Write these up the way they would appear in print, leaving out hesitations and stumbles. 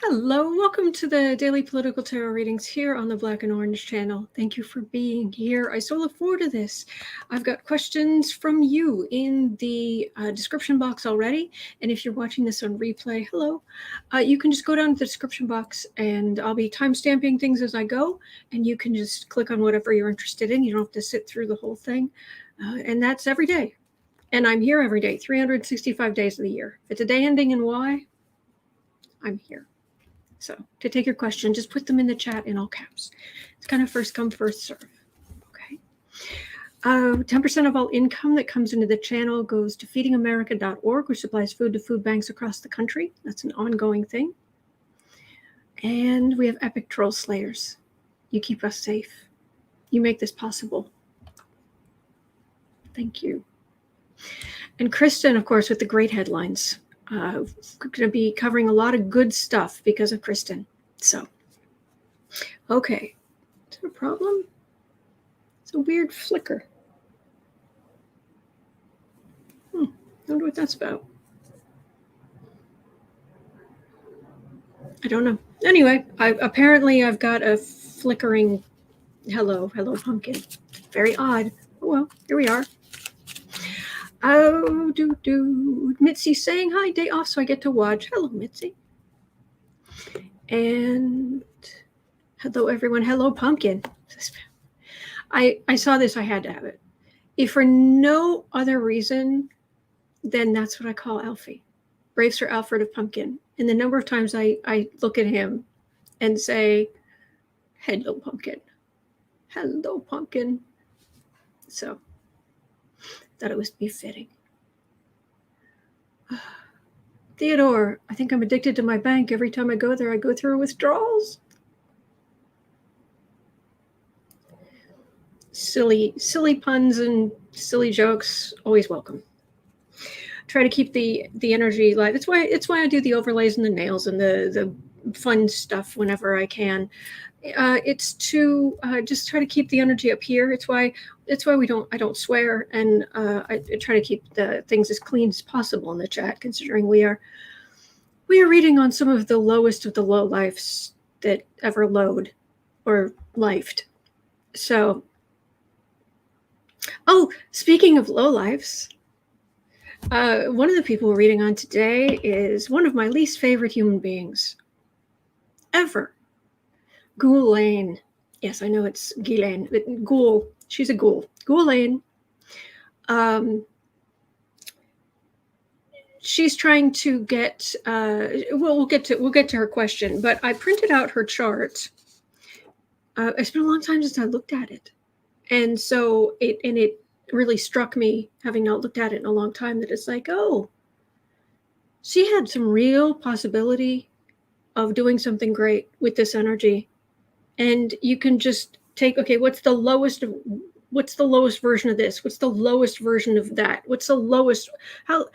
Hello, welcome to the Daily Political Tarot Readings here on the Black and Orange channel. Thank you for being here. I so look forward to this. I've got questions from you in the description box already. And if you're watching this on replay, hello, you can just go down to the description box and I'll be timestamping things as I go. And you can just click on whatever you're interested in. You don't have to sit through the whole thing. And that's every day. And I'm here every day, 365 days of the year. If it's a day ending in Y, I'm here. So to take your question, just put them in the chat in all caps. It's kind of first come, first serve. Okay. 10% of all income that comes into the channel goes to feedingamerica.org, which supplies food to food banks across the country. That's an ongoing thing. And we have epic troll slayers. You keep us safe. You make this possible. Thank you. And Kristen, of course, with the great headlines. Going to be covering a lot of good stuff because of Kristen. So, okay. Is there a problem? It's a weird flicker. I wonder what that's about. I don't know. Anyway, apparently I've got a flickering hello pumpkin. Very odd. Oh well, here we are. Oh, Mitzi saying hi, day off, so I get to watch. Hello, Mitzi. And hello, everyone. Hello, pumpkin. I saw this. I had to have it. If for no other reason, then that's what I call Alfie. Brave Sir Alfred of Pumpkin. And the number of times I look at him and say, hello, pumpkin. Hello, pumpkin. So thought it was befitting. Theodore, I think I'm addicted to my bank. Every time I go there, I go through withdrawals. Silly puns and silly jokes, always welcome. Try to keep the energy live. It's why I do the overlays and the nails and the fun stuff whenever I can. It's to just try to keep the energy up here. It's why I don't swear, and I try to keep the things as clean as possible in the chat, considering we are reading on some of the lowest of the low lives that ever load or lifed. So, speaking of low lives, one of the people we're reading on today is one of my least favorite human beings ever. Ghoulaine. Yes, I know it's Ghoulaine, but ghoul. She's a ghoul. Ghoulaine. She's trying to get. We'll get to her question, but I printed out her chart. It's been a long time since I looked at it, and so it really struck me, having not looked at it in a long time, that it's like, oh, she had some real possibility of doing something great with this energy. And you can just take, okay, what's the lowest version of this? What's the lowest version of that? What's the lowest? How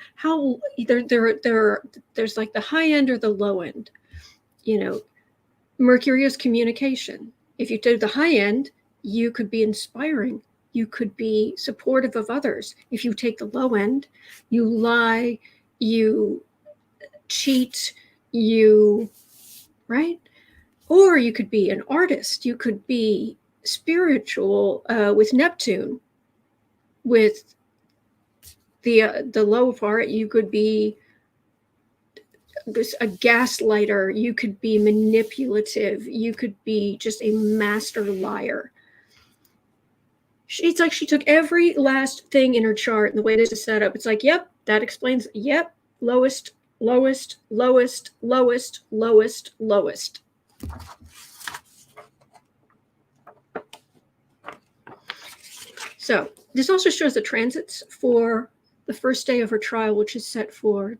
there's like the high end or the low end. You know, Mercury is communication. If you do the high end, you could be inspiring. You could be supportive of others. If you take the low end, you lie, you cheat, right? Or you could be an artist. You could be spiritual with Neptune. With the low part, you could be a gaslighter. You could be manipulative. You could be just a master liar. It's like she took every last thing in her chart, and the way this is set up, it's like, yep, that explains, yep, lowest. So this also shows the transits for the first day of her trial, which is set for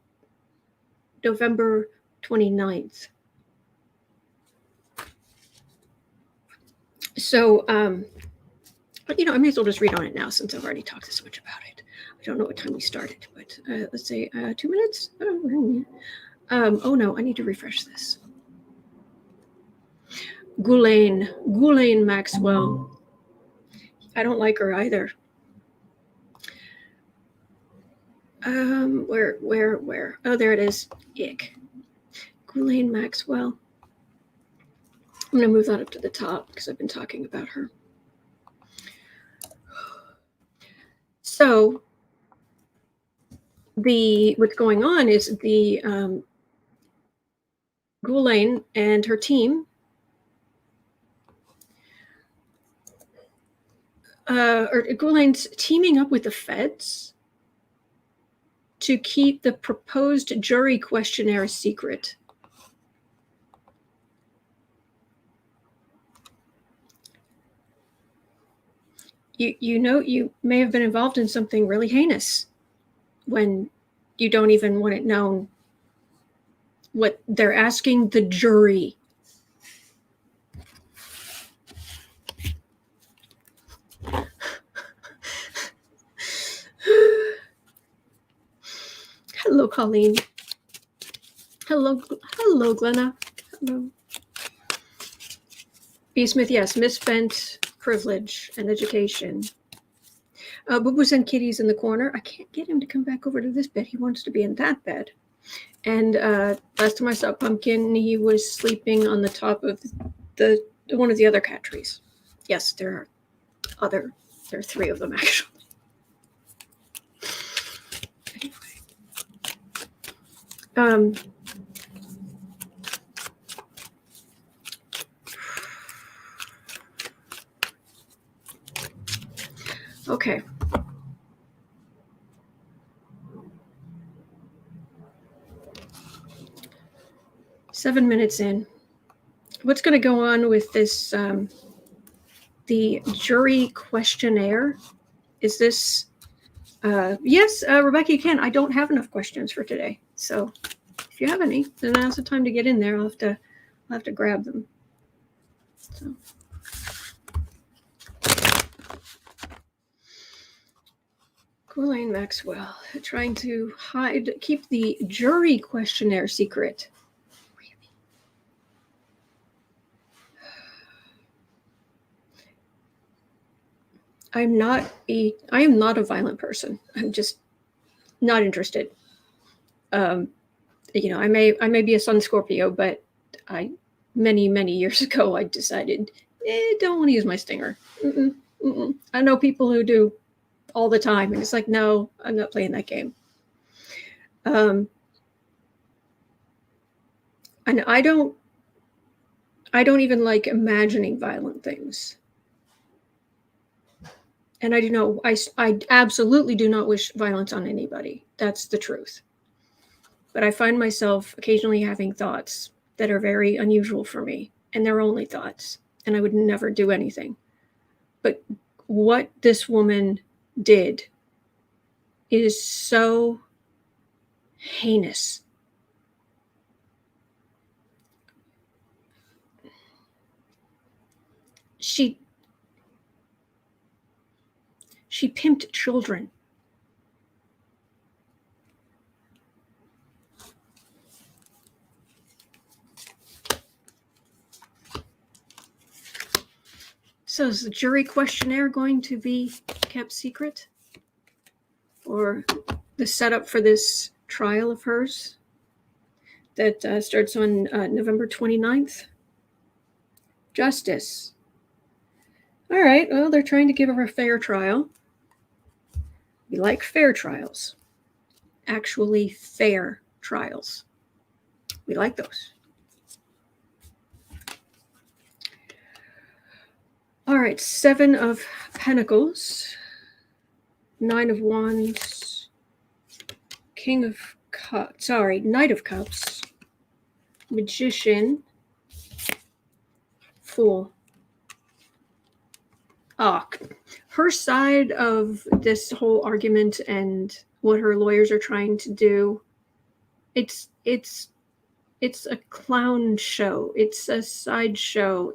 November 29th. So, I may as well just read on it now since I've already talked so much about it. I don't know what time we started, but let's say 2 minutes. Oh no, I need to refresh this. Ghoulaine Maxwell. I don't like her either. Where? Oh, there it is. Ick. Ghoulaine Maxwell. I'm going to move that up to the top because I've been talking about her. So what's going on is the Ghoulaine and her team or Ghoulaine's teaming up with the feds to keep the proposed jury questionnaire secret. You know, you may have been involved in something really heinous when you don't even want it known what they're asking the jury. Hello, Colleen. Hello, Glenna. Hello. B. Smith, yes, misspent privilege and education. Boo-Boos and Kitty's in the corner. I can't get him to come back over to this bed. He wants to be in that bed. And last time I saw Pumpkin, he was sleeping on the top of one of the other cat trees. Yes, there are 3 of them actually. Anyway. Okay. Seven minutes in. What's going to go on with this, the jury questionnaire? Is this, yes, Rebecca, you can. I don't have enough questions for today. So if you have any, then now's the time to get in there. I'll have to grab them. So. Ghoulaine Maxwell, trying to keep the jury questionnaire secret. Really? I am not a violent person. I'm just not interested. You know, I may be a Sun Scorpio, but many years ago I decided don't want to use my stinger. I know people who do all the time, and it's like, no, I'm not playing that game. And I don't even like imagining violent things. And I absolutely do not wish violence on anybody. That's the truth. But I find myself occasionally having thoughts that are very unusual for me, and they're only thoughts, and I would never do anything. But what this woman did is so heinous. She pimped children. So is the jury questionnaire going to be kept secret? Or the setup for this trial of hers that starts on November 29th? Justice. All right, well, they're trying to give her a fair trial. We like fair trials. Actually fair trials. We like those. All right, 7 of Pentacles, 9 of Wands, Knight of Cups, Magician, Fool. Her side of this whole argument and what her lawyers are trying to do, it's a clown show. It's a sideshow.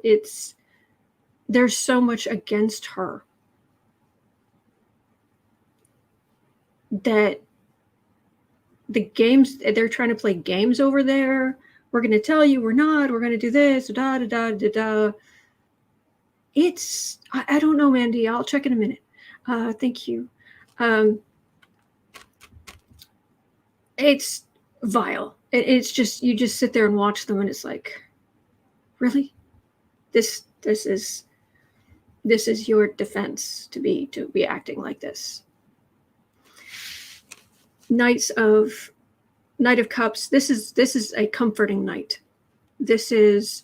There's so much against her that the games, they're trying to play games over there. We're going to tell you we're not. We're going to do this. Da da da da da. I don't know, Mandy. I'll check in a minute. Thank you. vile. It's just, you just sit there and watch them, and it's like, really? This is your defense to be acting like this. Knight of Cups. This is a comforting knight. This is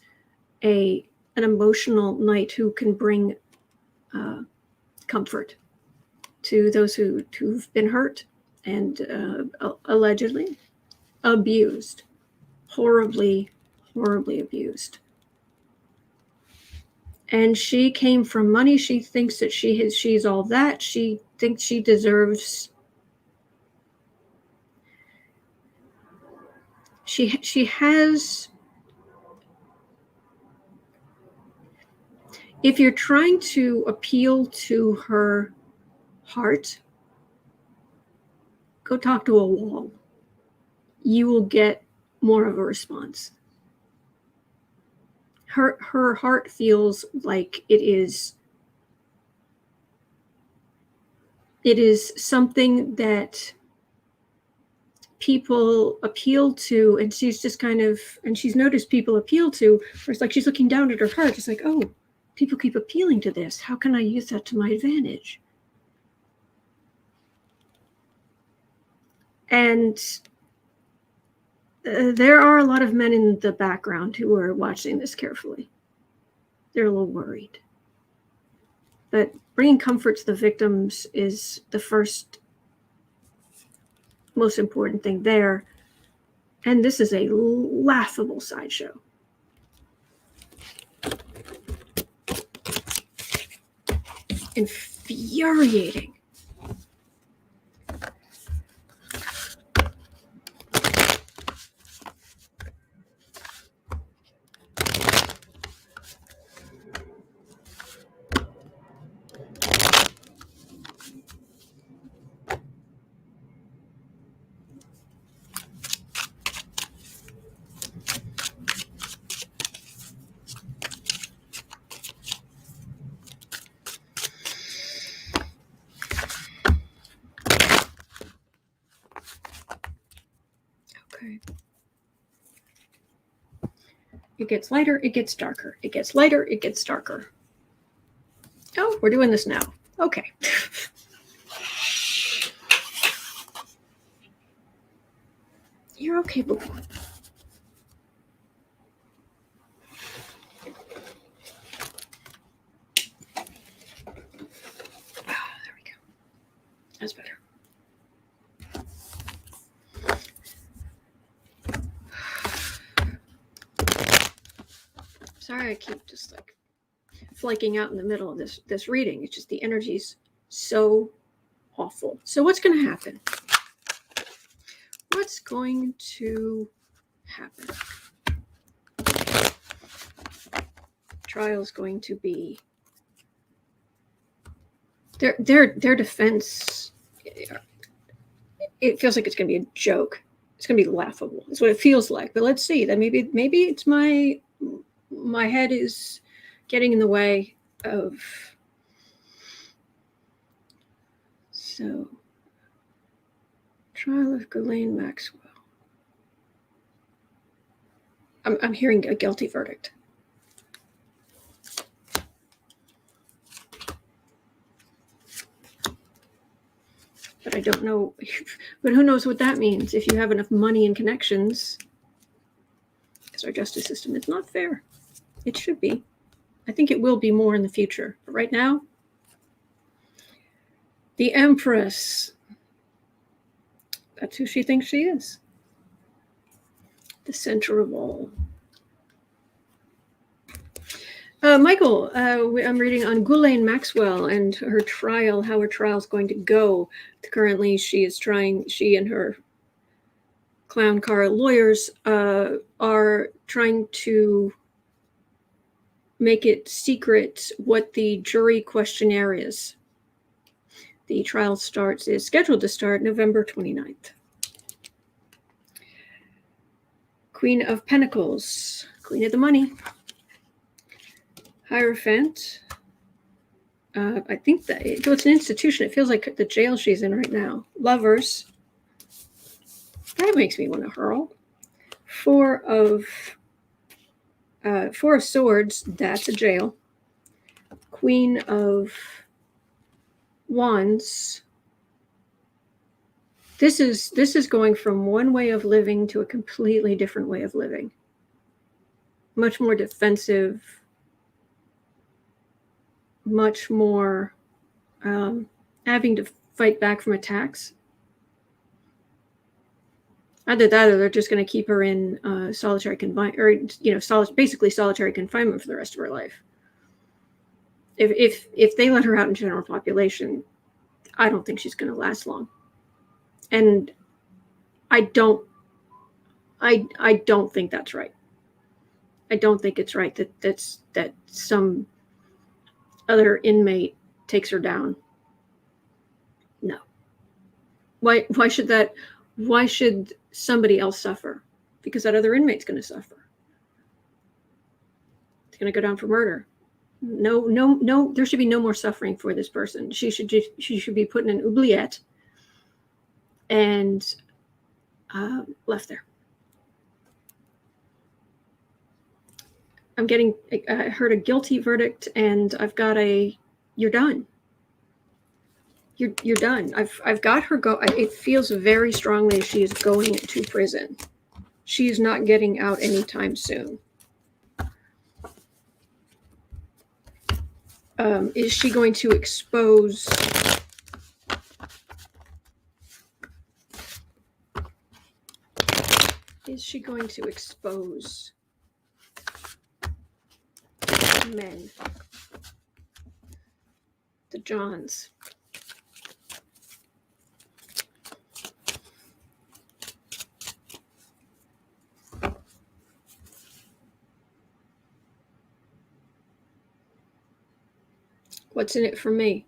an emotional knight who can bring comfort to those who've been hurt and allegedly abused, horribly abused. And she came from money. She thinks that she's all that. She thinks she deserves. She has. If you're trying to appeal to her heart, go talk to a wall. You will get more of a response. Her heart feels like it is something that people appeal to, and she's just kind of, and she's noticed people appeal to, where it's like she's looking down at her heart. It's like, oh, people keep appealing to this. How can I use that to my advantage? And there are a lot of men in the background who are watching this carefully. They're a little worried. But bringing comfort to the victims is the first most important thing there. And this is a laughable sideshow. Infuriating. Okay. It gets lighter, it gets darker. It gets lighter, it gets darker. Oh, we're doing this now. Okay. You're okay, boo. There we go. That's better. Sorry, I keep just like flaking out in the middle of this reading. It's just the energy's so awful. So what's going to happen? What's going to happen? Trial's going to be their defense. It feels like it's going to be a joke. It's going to be laughable. It's what it feels like. But let's see. That maybe it's my head is getting in the way of. So, trial of Ghoulaine Maxwell. I'm hearing a guilty verdict. But I don't know. But who knows what that means if you have enough money and connections. Because our justice system is not fair. It should be. I think it will be more in the future. But right now, the Empress. That's who she thinks she is. The center of all. Michael, I'm reading on Ghoulaine Maxwell and her trial, how her trial is going to go. Currently, she and her clown car lawyers are trying to make it secret what the jury questionnaire is. The trial is scheduled to start November 29th. Queen of Pentacles, Queen of the Money. Hierophant. I think that it's an institution. It feels like the jail she's in right now. Lovers. That makes me want to hurl. Four of Swords, that's a jail. Queen of Wands. This is going from one way of living to a completely different way of living. Much more defensive, much more having to fight back from attacks. Either that, or they're just going to keep her in solitary confinement, or basically solitary confinement for the rest of her life. If they let her out in general population, I don't think she's going to last long. And I don't think that's right. I don't think it's right that some other inmate takes her down. No. Why should somebody else suffer? Because that other inmate's going to suffer. It's going to go down for murder. No, there should be no more suffering for this person. She should be put in an oubliette and left there. I heard a guilty verdict, and I've got you're done. You're done. I've got her go. It feels very strongly she is going to prison. She is not getting out anytime soon. Is she going to expose? Is she going to expose men? The Johns. What's in it for me?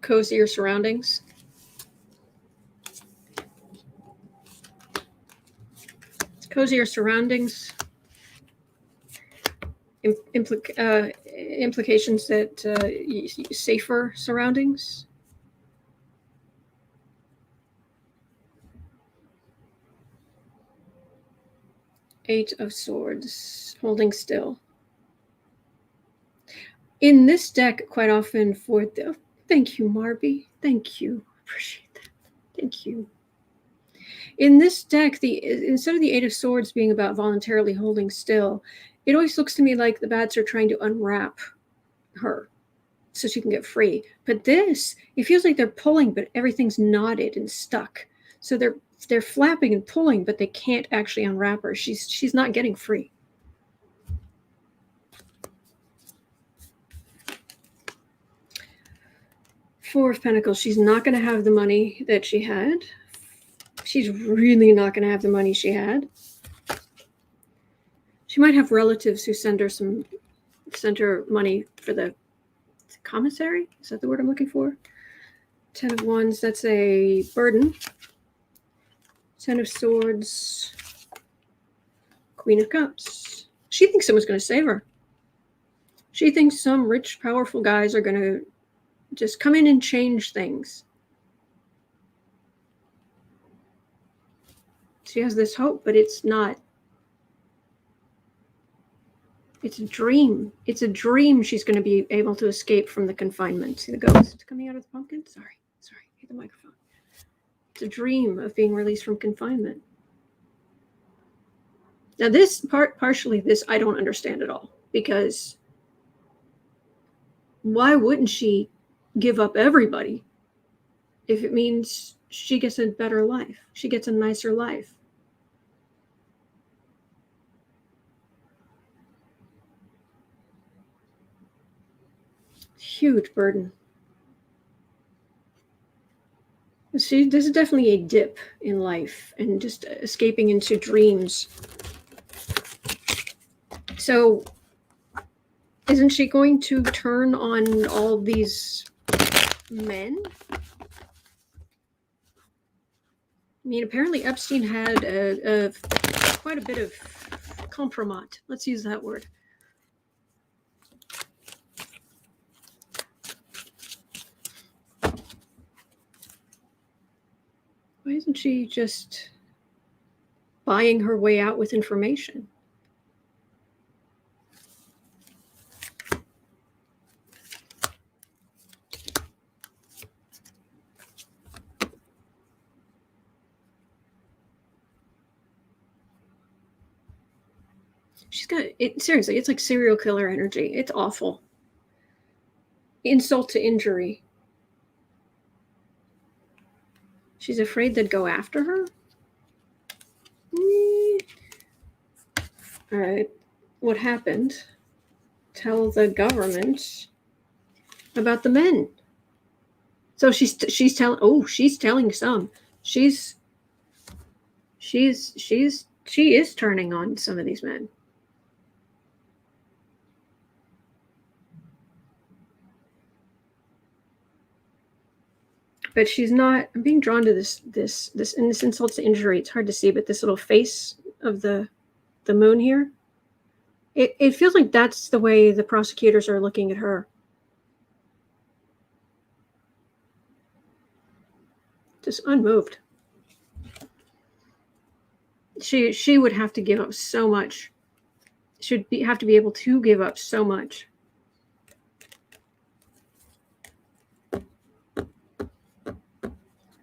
Cozier surroundings. Cozier surroundings. Implications that safer surroundings. Eight of Swords, holding still. In this deck, quite often thank you, Marby. Thank you. Appreciate that. Thank you. In this deck, instead of the Eight of Swords being about voluntarily holding still, it always looks to me like the bats are trying to unwrap her so she can get free. But this, it feels like they're pulling, but everything's knotted and stuck. So they're flapping and pulling, but they can't actually unwrap her. She's not getting free. Four of Pentacles. She's not going to have the money that she had. She's really not going to have the money she had. She might have relatives who send her money for the commissary. Is that the word I'm looking for? 10 of Wands. That's a burden. 10 of Swords, Queen of Cups. She thinks someone's going to save her. She thinks some rich, powerful guys are going to just come in and change things. She has this hope, but it's not. It's a dream. It's a dream she's going to be able to escape from the confinement. See the ghost coming out of the pumpkin? Sorry, hit the microphone. It's a dream of being released from confinement. Now this partially this I don't understand at all, because why wouldn't she give up everybody if it means she gets a better life? She gets a nicer life. Huge burden. See, this is definitely a dip in life and just escaping into dreams. So isn't she going to turn on all these men? I mean, apparently Epstein had quite a bit of compromat. Let's use that word. Why isn't she just buying her way out with information? She's got it. Seriously, it's like serial killer energy. It's awful. Insult to injury. She's afraid they'd go after her? All right. What happened? Tell the government about the men. So she's telling. Oh, she's telling some. She is turning on some of these men. But she's not. I'm being drawn to this, and this insults to injury. It's hard to see, but this little face of the moon here. It feels like that's the way the prosecutors are looking at her. Just unmoved. She would have to give up so much. Have to be able to give up so much.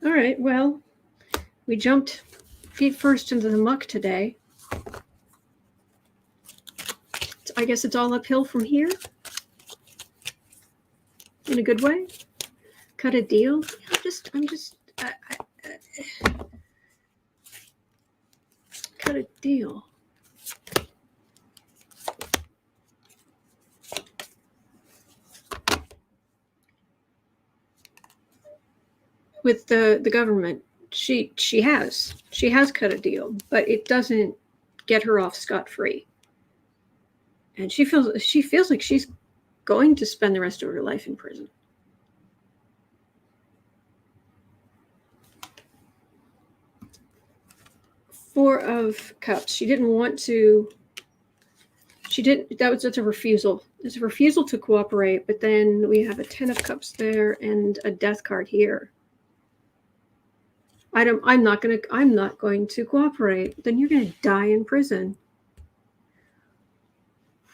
All right, well, we jumped feet first into the muck today. I guess it's all uphill from here. In a good way. Cut a deal. I'm just cut a deal. With the government, she has cut a deal, but it doesn't get her off scot-free. And she feels like she's going to spend the rest of her life in prison. Four of Cups. She didn't want to. That's a refusal. It's a refusal to cooperate. But then we have a 10 of Cups there and a Death card here. I'm not going to cooperate. Then you're going to die in prison.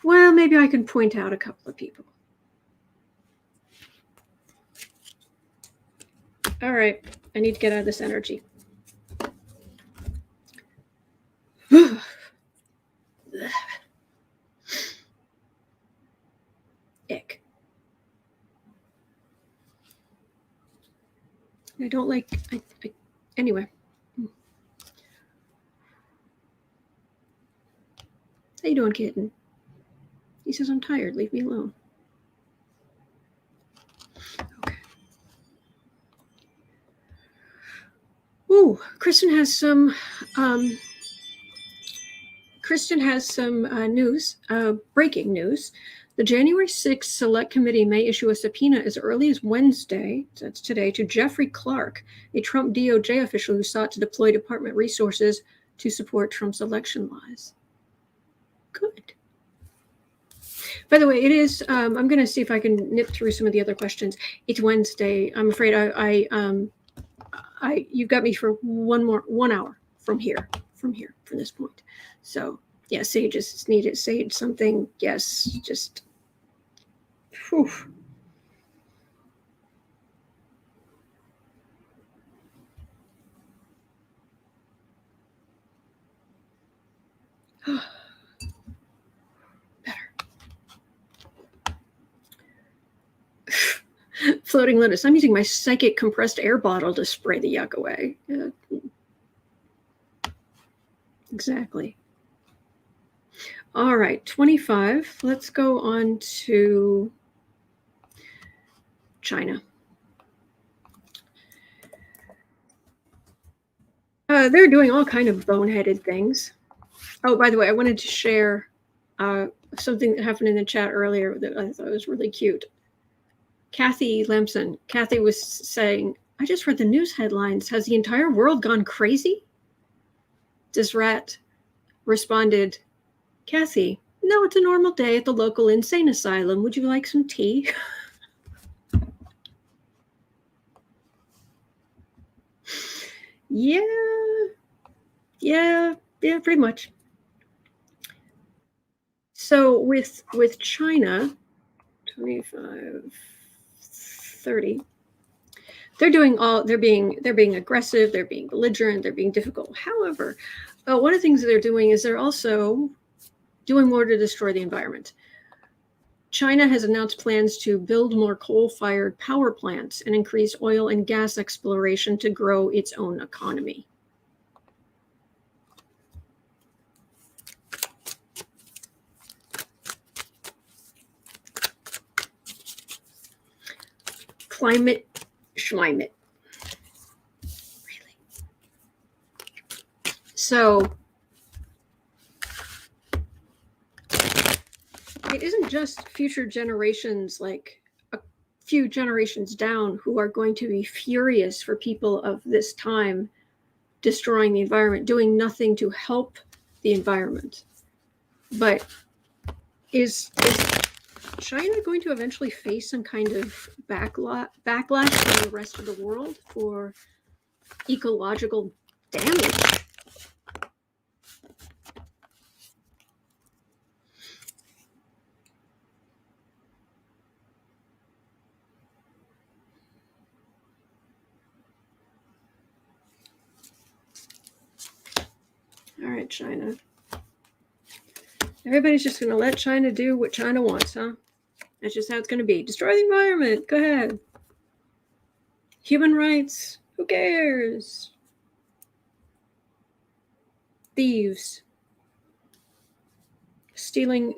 Well, maybe I can point out a couple of people. All right. I need to get out of this energy. Ick. I don't like... Anyway. How you doing, kitten? He says, I'm tired. Leave me alone. Okay. Ooh, Kristen has some news, breaking news. The January 6th Select Committee may issue a subpoena as early as Wednesday, that's today, to Jeffrey Clark, a Trump DOJ official who sought to deploy department resources to support Trump's election lies. Good. By the way, it is, I'm going to see if I can nip through some of the other questions. It's Wednesday. I'm afraid you've got me for 1 hour from this point. So yeah, Sage is needed. Sage something. Yes. Just, whew. Floating lettuce. I'm using my psychic compressed air bottle to spray the yuck away. Exactly. All right, 25. Let's go on to China. They're doing all kind of boneheaded things. Oh, by the way, I wanted to share something that happened in the chat earlier that I thought was really cute. Cathie Lamson. Cathie was saying, I just read the news headlines. Has the entire world gone crazy? This rat responded, Cathie, No, it's a normal day at the local insane asylum. Would you like some tea? Yeah, pretty much. So with China, 25, 30, they're being aggressive, they're being belligerent, they're being difficult. However, one of the things that they're doing is they're also doing more to destroy the environment. China has announced plans to build more coal-fired power plants and increase oil and gas exploration to grow its own economy. Climate schlimate. Really. So it isn't just future generations, like a few generations down, who are going to be furious for people of this time destroying the environment, doing nothing to help the environment. But is China going to eventually face some kind of backlash from the rest of the world for ecological damage? All right, China. Everybody's just going to let China do what China wants, huh? That's just how it's going to be. Destroy the environment. Go ahead. Human rights. Who cares? Thieves. Stealing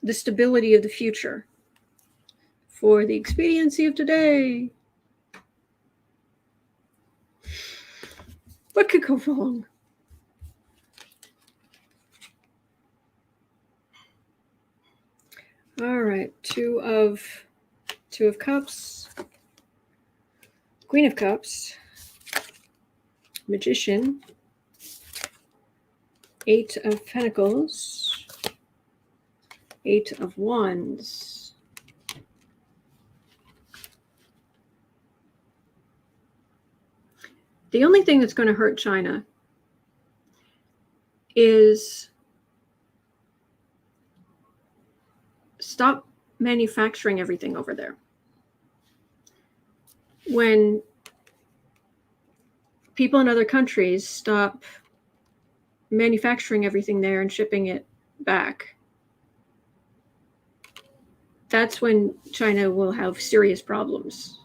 the stability of the future for the expediency of today. What could go wrong? All right, two of cups, Queen of Cups, Magician, Eight of Pentacles, Eight of Wands. The only thing that's going to hurt China is stop manufacturing everything over there. When people in other countries stop manufacturing everything there and shipping it back, that's when China will have serious problems.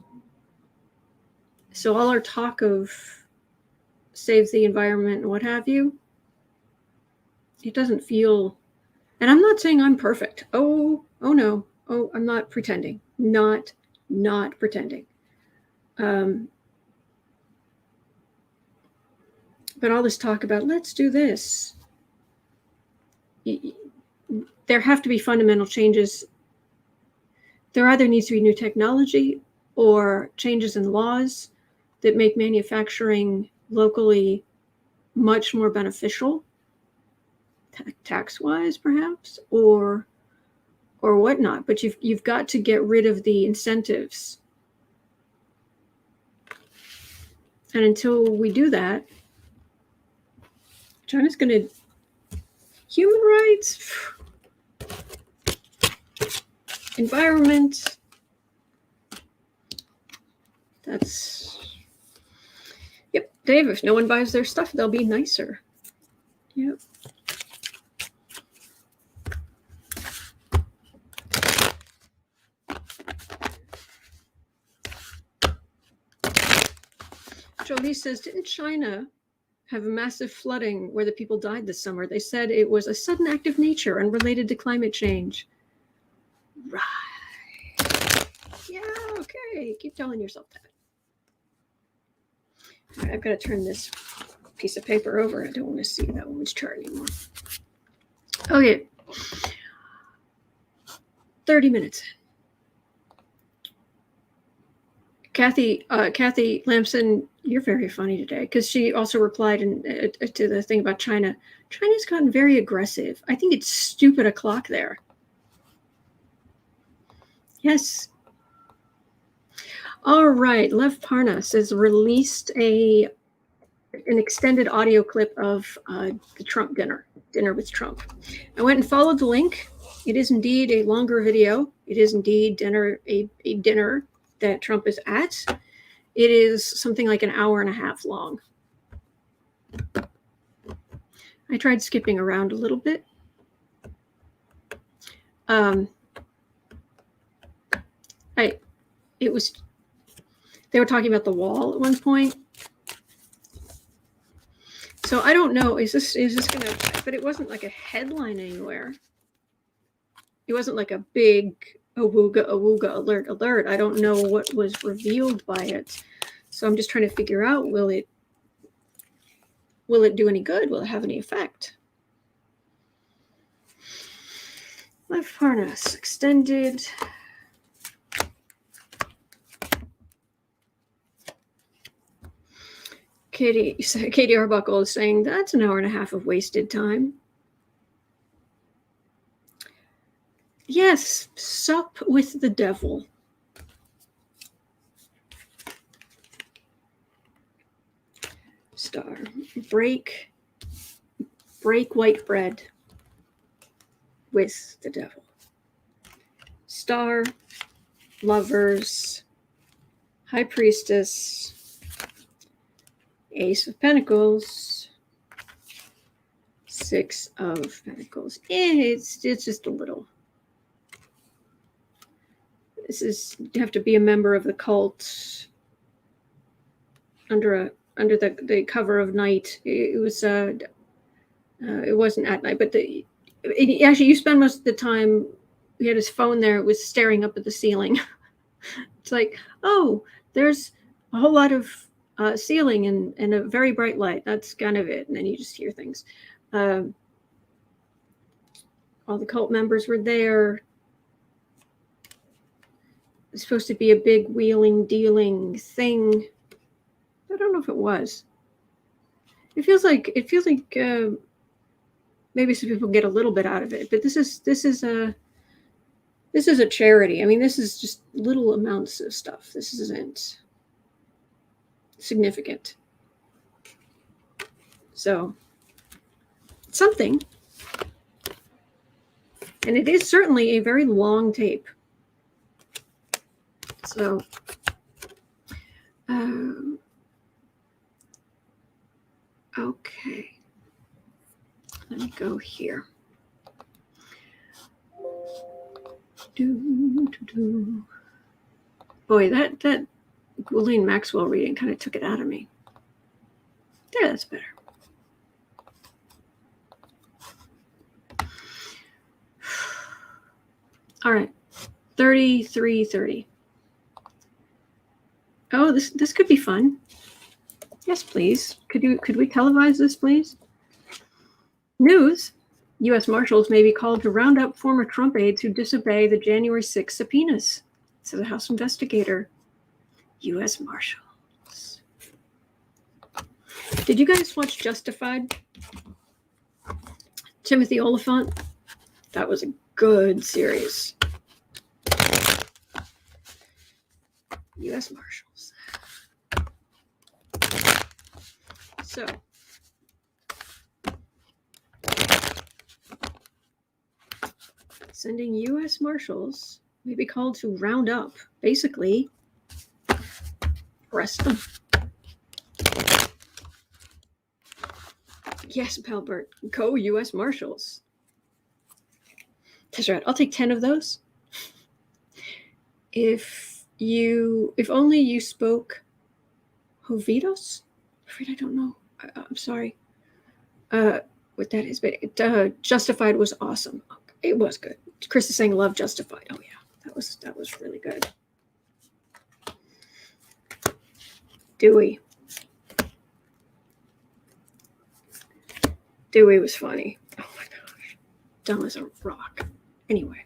So all our talk of save the environment and what have you, it doesn't feel, and I'm not saying I'm perfect. Oh no. Oh, I'm not pretending. Not pretending. But all this talk about let's do this, there have to be fundamental changes. There either needs to be new technology or changes in laws that make manufacturing locally much more beneficial, tax-wise perhaps, or whatnot. But you've got to get rid of the incentives. And until we do that, China's going to, human rights, environment, that's, yep, Dave, if no one buys their stuff, they'll be nicer. Yep. Jolie says, didn't China have a massive flooding where the people died this summer? They said it was a sudden act of nature and related to climate change. Right. Yeah, okay. Keep telling yourself that. All right, I've got to turn this piece of paper over. I don't want to see that woman's chart anymore. Okay. 30 minutes. Cathie Lamson, you're very funny today, because she also replied to the thing about China. China's gotten very aggressive. I think it's stupid o'clock there. Yes. All right. Lev Parnas has released an extended audio clip of the Trump dinner with Trump. I went and followed the link. It is indeed a longer video. It is indeed a dinner that Trump is at. It is something like an hour and a half long. I tried skipping around a little bit. They were talking about the wall at one point. So I don't know, is this gonna, but it wasn't like a headline anywhere. It wasn't like a big awooga alert. I don't know what was revealed by it. So I'm just trying to figure out, will it do any good? Will it have any effect? Lev Parnas, extended. Katie Arbuckle is saying that's an hour and a half of wasted time. Yes, sup with the devil. Star, break white bread with the devil. Star, lovers, high priestess, ace of pentacles, six of pentacles. It's just a little. You have to be a member of the cult under the cover of night. It wasn't at night, but actually you spend most of the time. He had his phone there. It was staring up at the ceiling. It's like, oh, there's a whole lot of ceiling and a very bright light. That's kind of it. And then you just hear things. All the cult members were there. It's supposed to be a big wheeling, dealing thing. I don't know if it was. It feels like maybe some people get a little bit out of it, but this is a charity. I mean, this is just little amounts of stuff. This isn't significant. So something, and it is certainly a very long tape. So, okay, let me go here. Boy, that Ghoulaine Maxwell reading kind of took it out of me. There, that's better. All right, 3330. Oh, this could be fun. Yes, please. Could we televise this, please? News. US Marshals may be called to round up former Trump aides who disobey the January 6 subpoenas, says a House investigator. US Marshals. Did you guys watch Justified? Timothy Oliphant? That was a good series. US Marshals. So, sending US Marshals may be called to round up, basically, arrest them. Yes, Palbert, go US Marshals. That's right, I'll take 10 of those. If only you spoke Jovitos? I'm afraid I don't know. I'm sorry. What that is, but Justified was awesome. It was good. Chris is saying love Justified. Oh yeah, that was really good. Dewey was funny. Oh my gosh, dumb as a rock. Anyway.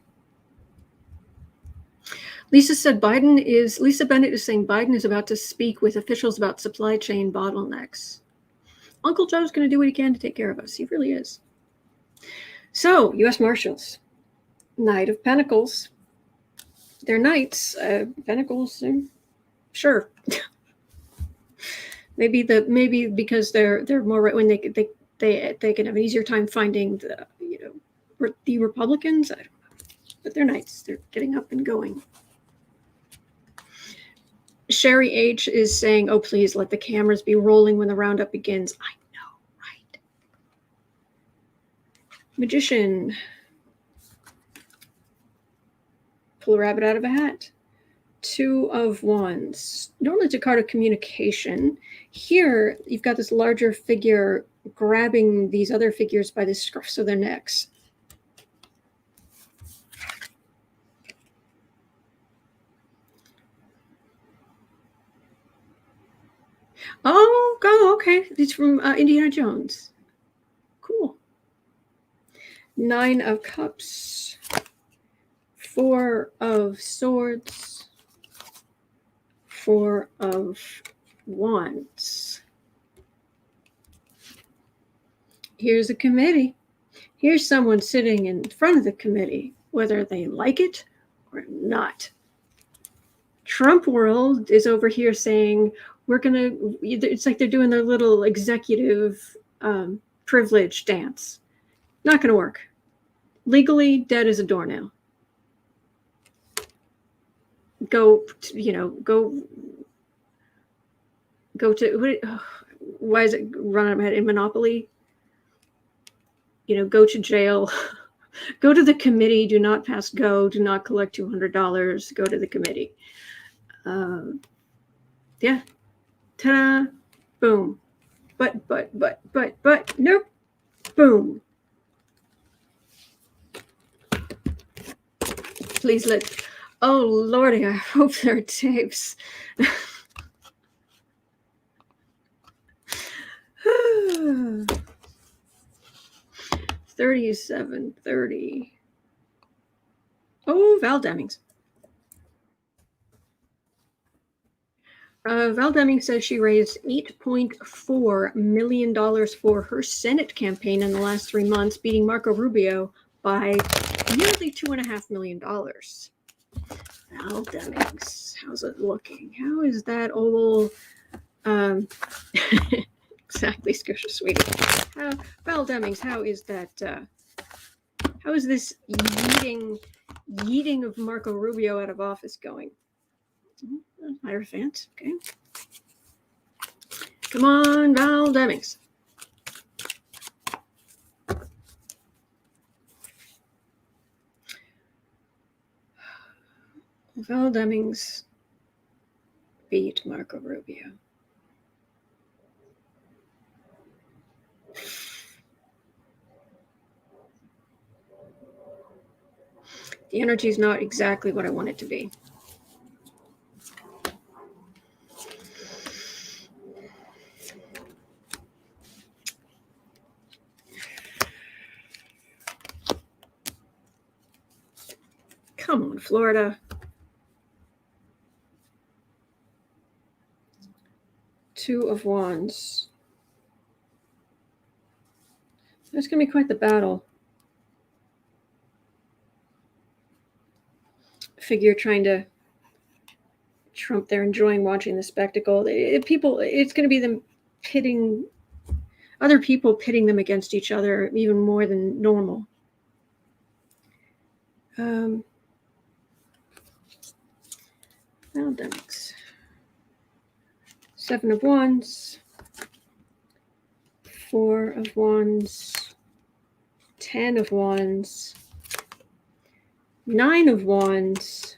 Lisa Bennett is saying Biden is about to speak with officials about supply chain bottlenecks. Uncle Joe's going to do what he can to take care of us. He really is. So, US Marshals. Knight of Pentacles. They're knights. Pentacles, sure. maybe because they're more right when they can have an easier time finding the Republicans. I don't know, but they're knights. They're getting up and going. Sherry H is saying, "Oh, please let the cameras be rolling when the roundup begins." I know, right? Magician. Pull a rabbit out of a hat. 2 of Wands. Normally it's a card of communication. Here, you've got this larger figure grabbing these other figures by the scruffs of their necks. Oh, okay. It's from Indiana Jones. Cool. 9 of Cups. 4 of Swords. 4 of Wands. Here's a committee. Here's someone sitting in front of the committee, whether they like it or not. Trump world is over here saying, it's like they're doing their little executive privilege dance. Not going to work. Legally, dead as a doornail. Go to, why is it running out of my head? In Monopoly? Go to jail. Go to the committee. Do not pass go. Do not collect $200. Go to the committee. Yeah. Ta-da. Boom. But, nope. Boom. Please oh, Lordy, I hope there are tapes. 3730. Oh, Val Demings. Val Demings says she raised $8.4 million for her Senate campaign in the last 3 months, beating Marco Rubio by nearly $2.5 million. Val Demings, how's it looking? How is that old? Exactly, Scotia Sweetie. Val Demings, how is that? How is this yeeting of Marco Rubio out of office going? Hierophant, okay. Come on, Val Demings. Val Demings beat Marco Rubio. The energy is not exactly what I want it to be. Come on, Florida. 2 of Wands. That's going to be quite the battle. Figure trying to Trump, they're enjoying watching the spectacle. It's going to be them pitting other people, pitting them against each other even more than normal. Val Demings. 7 of Wands. 4 of Wands. 10 of Wands. 9 of Wands.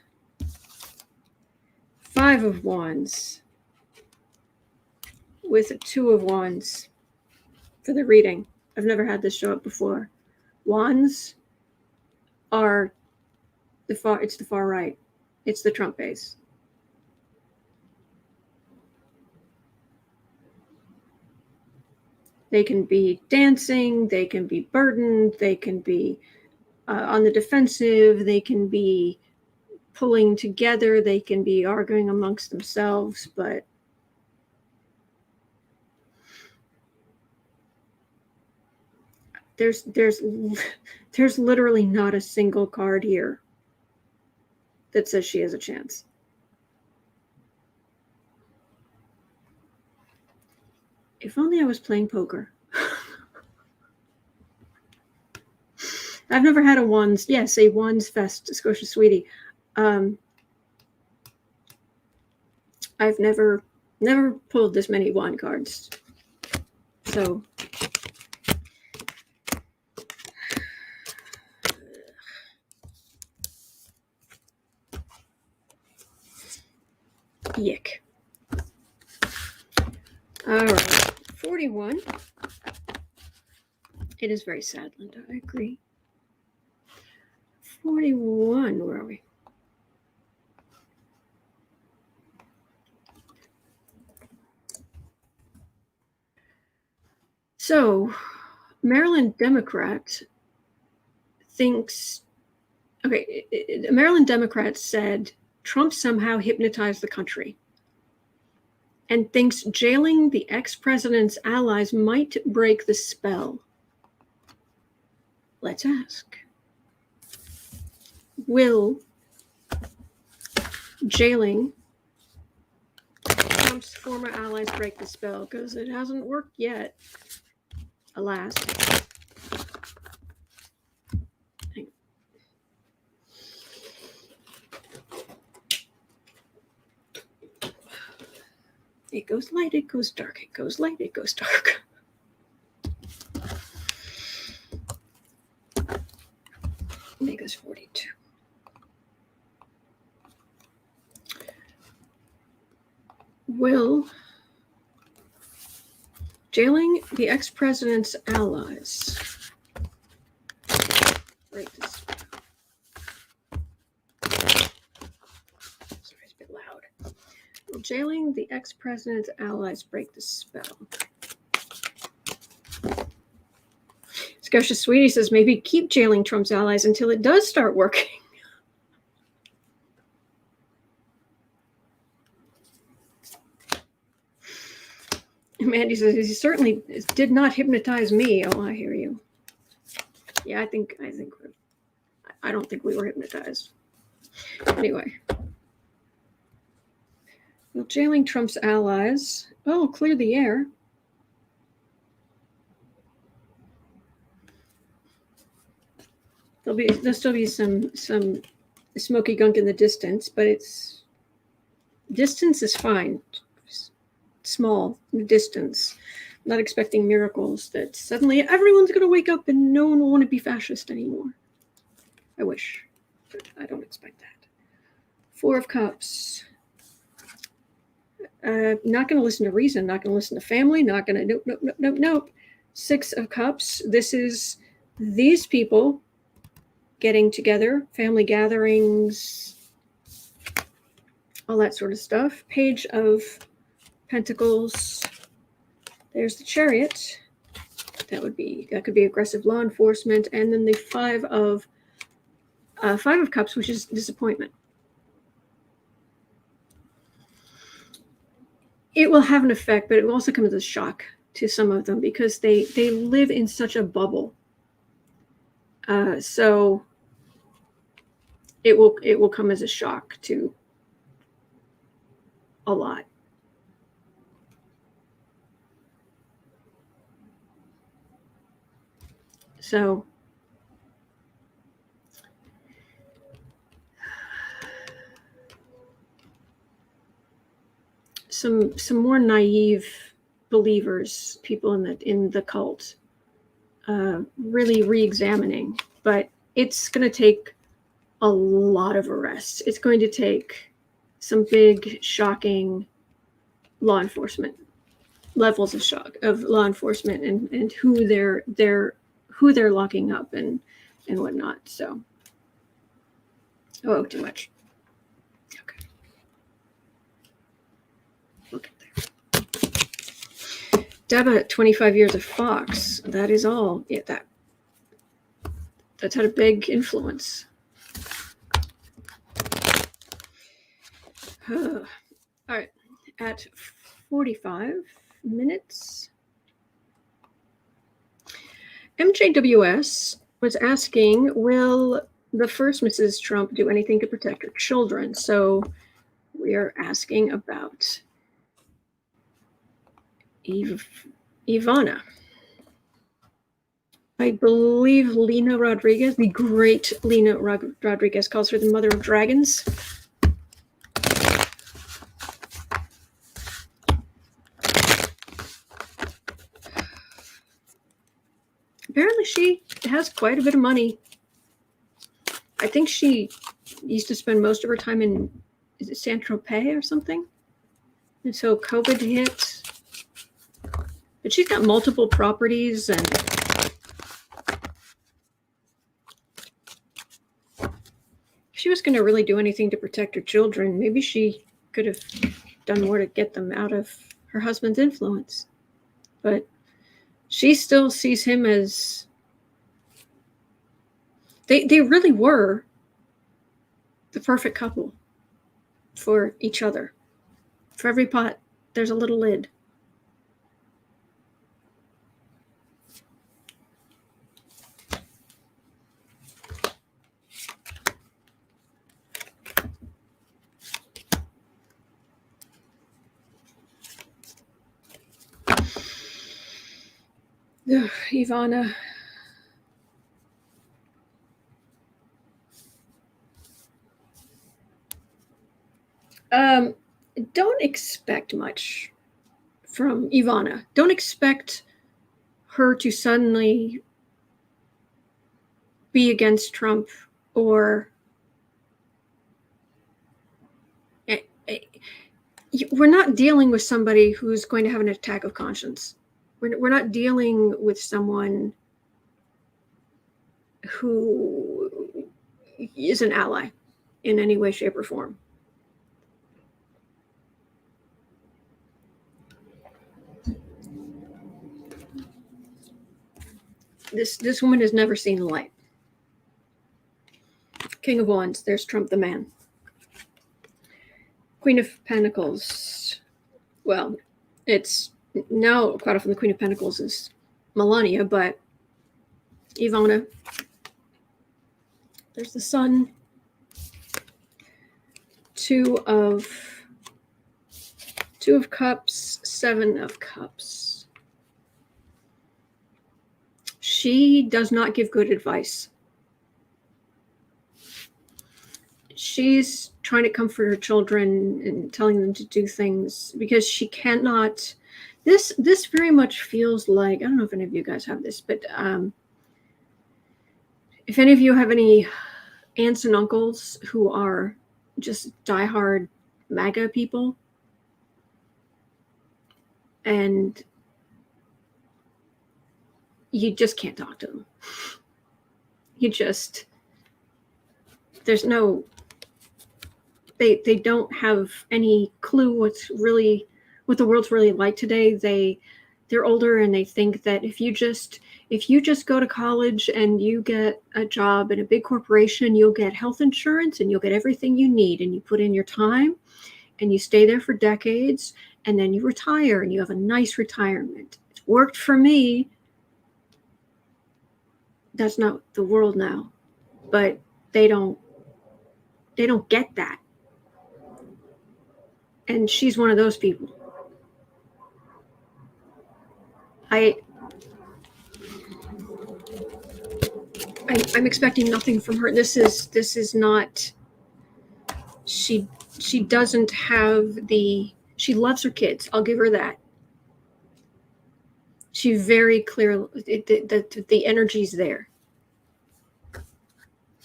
5 of Wands. With a 2 of Wands for the reading. I've never had this show up before. Wands are it's the far right. It's the Trump base. They can be dancing, they can be burdened, they can be on the defensive, they can be pulling together, they can be arguing amongst themselves, but There's literally not a single card here that says she has a chance. If only I was playing poker. I've never had a wands. Yes, a wands fest, Scotia Sweetie. I've never pulled this many wand cards. So yick. All right, 41. It is very sad, Linda. I agree. 41, where are we? So, Maryland Democrat thinks, okay, a Maryland Democrat said Trump somehow hypnotized the country and thinks jailing the ex-president's allies might break the spell. Let's ask. Will jailing Trump's former allies break the spell? Because it hasn't worked yet, alas. It goes light, it goes dark. It goes light, it goes dark. Make us 42. Will jailing the ex-president's allies break this spell? Sorry, it's a bit loud. Will jailing the ex-president's allies break the spell? Scotia Sweetie says maybe keep jailing Trump's allies until it does start working. Mandy says he certainly did not hypnotize me. Oh, I hear you. Yeah, I don't think we were hypnotized. Anyway. Well, jailing Trump's allies. Oh, clear the air. There'll still be some smoky gunk in the distance, but distance is fine. Small distance. I'm not expecting miracles that suddenly everyone's going to wake up and no one will want to be fascist anymore. I wish, but I don't expect that. 4 of Cups. Not going to listen to reason, not going to listen to family, not going to, nope. 6 of Cups. This is these people getting together, family gatherings, all that sort of stuff. Page of Pentacles. There's the Chariot. That could be aggressive law enforcement, and then the 5 of Cups, which is disappointment. It will have an effect, but it will also come as a shock to some of them because they live in such a bubble. So it will come as a shock to a lot. So some more naive believers, people in the cult, really re-examining, but it's going to take a lot of arrests. It's going to take some big, shocking law enforcement levels of shock of law enforcement and who they're locking up and whatnot. So, too much. Okay, look at there. Deba, 25 years of Fox. That is all. Yeah, that's had a big influence. All right, at 45 minutes. MJWS was asking, will the first Mrs. Trump do anything to protect her children? So we are asking about Ivana. I believe Lena Rodriguez, the great Lena Rodriguez, calls her the mother of dragons. Apparently she has quite a bit of money. I think she used to spend most of her time in, is it Saint-Tropez or something? And so COVID hit. But she's got multiple properties, and if she was going to really do anything to protect her children, maybe she could have done more to get them out of her husband's influence. But she still sees him as... They really were the perfect couple for each other. For every pot, there's a little lid. Ugh, Ivana. Don't expect much from Ivana. Don't expect her to suddenly be against Trump or... We're not dealing with somebody who's going to have an attack of conscience. We're not dealing with someone who is an ally in any way, shape, or form. This woman has never seen the light. King of Wands, there's Trump the man. Queen of Pentacles. Well, it's now quite often the Queen of Pentacles is Melania, but Ivana. There's the Sun. Two of Cups, Seven of Cups. She does not give good advice. She's trying to comfort her children and telling them to do things because she cannot. This very much feels like, I don't know if any of you guys have this, but if any of you have any aunts and uncles who are just diehard MAGA people, and you just can't talk to them. There's no, they don't have any clue what the world's really like today. They're older and they think that if you just go to college and you get a job in a big corporation, you'll get health insurance and you'll get everything you need, and you put in your time and you stay there for decades, and then you retire and you have a nice retirement. It's worked for me. That's not the world now. But they don't get that. And she's one of those people. I'm expecting nothing from her. This is not, she doesn't have she loves her kids. I'll give her that. She very clear the energy's there.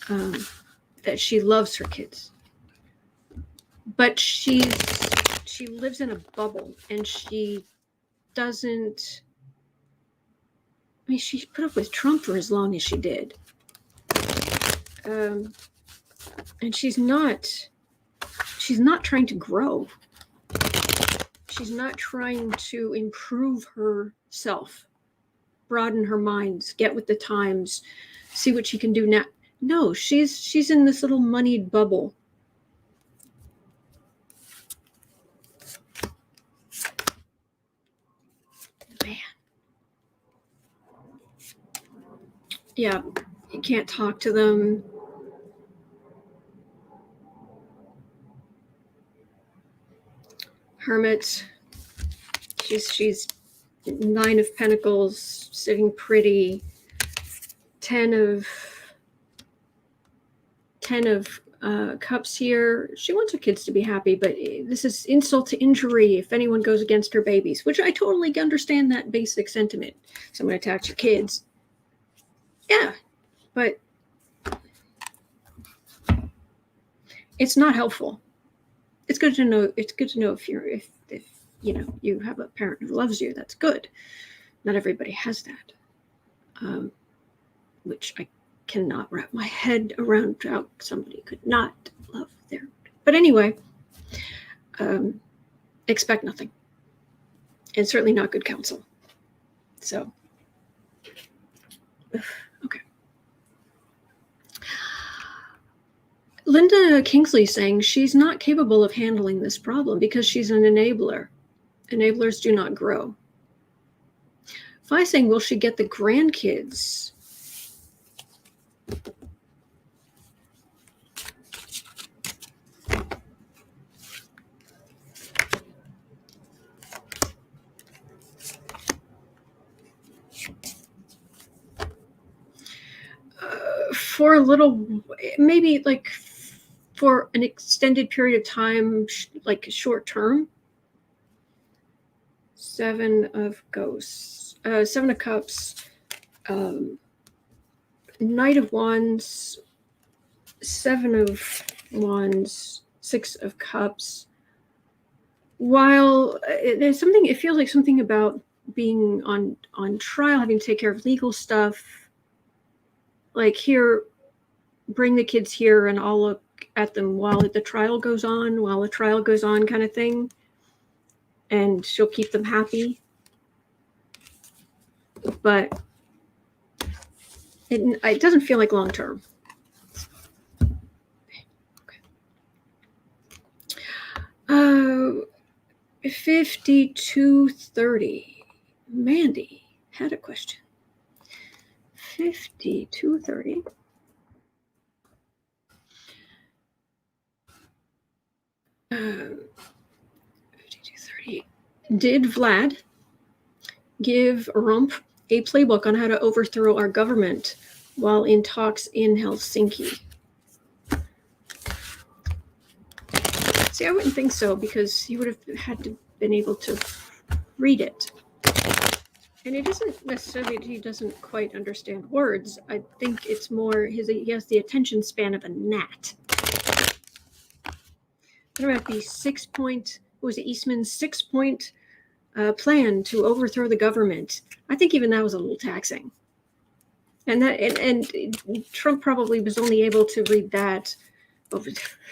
That she loves her kids. But she lives in a bubble, and she doesn't, I mean, she put up with Trump for as long as she did. And she's not trying to grow. She's not trying to improve herself, broaden her minds, get with the times, see what she can do now. No, she's in this little moneyed bubble. Man. Yeah, you can't talk to them. Hermit. She's 9 of Pentacles, sitting pretty. 10 of Cups here. She wants her kids to be happy, but this is insult to injury if anyone goes against her babies, which I totally understand that basic sentiment. Someone attacks your kids. Yeah, but it's not helpful. It's good to know. It's good to know if you know you have a parent who loves you. That's good. Not everybody has that, which I cannot wrap my head around how somebody could not love their. But anyway, expect nothing, and certainly not good counsel. So, okay. Linda Kingsley saying she's not capable of handling this problem because she's an enabler. Enablers do not grow. Fi saying, will she get the grandkids? For a little, maybe like for an extended period of time, like short term. 7 of Ghosts, 7 of Cups, Knight of Wands, 7 of Wands, 6 of Cups. While there's something, it feels like something about being on trial, having to take care of legal stuff. Like here, bring the kids here and I'll look at them while the trial goes on, kind of thing. And she'll keep them happy. But it doesn't feel like long term. Okay. 5230. Mandy had a question. 5230. Uh, 5230. Did Vlad give Rump a playbook on how to overthrow our government while in talks in Helsinki? See, I wouldn't think so, because he would have had to been able to read it. And it isn't necessarily that he doesn't quite understand words. I think it's more he has the attention span of a gnat. What about the 6-point, what was it, Eastman's 6-point plan to overthrow the government? I think even that was a little taxing. And Trump probably was only able to read that. Well,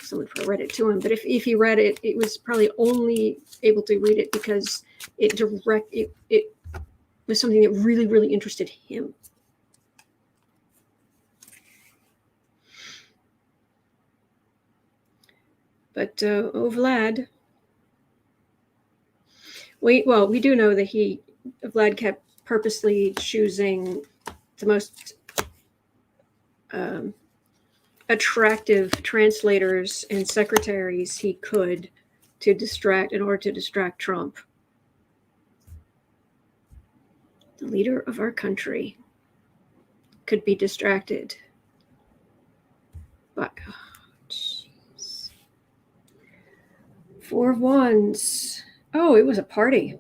someone read it to him, but if he read it, it was probably only able to read it because it was something that really, really interested him. But Vlad, we do know that Vlad kept purposely choosing the most attractive translators and secretaries he could in order to distract Trump. The leader of our country could be distracted by, oh, jeez. 4 of Wands. Oh, it was a party.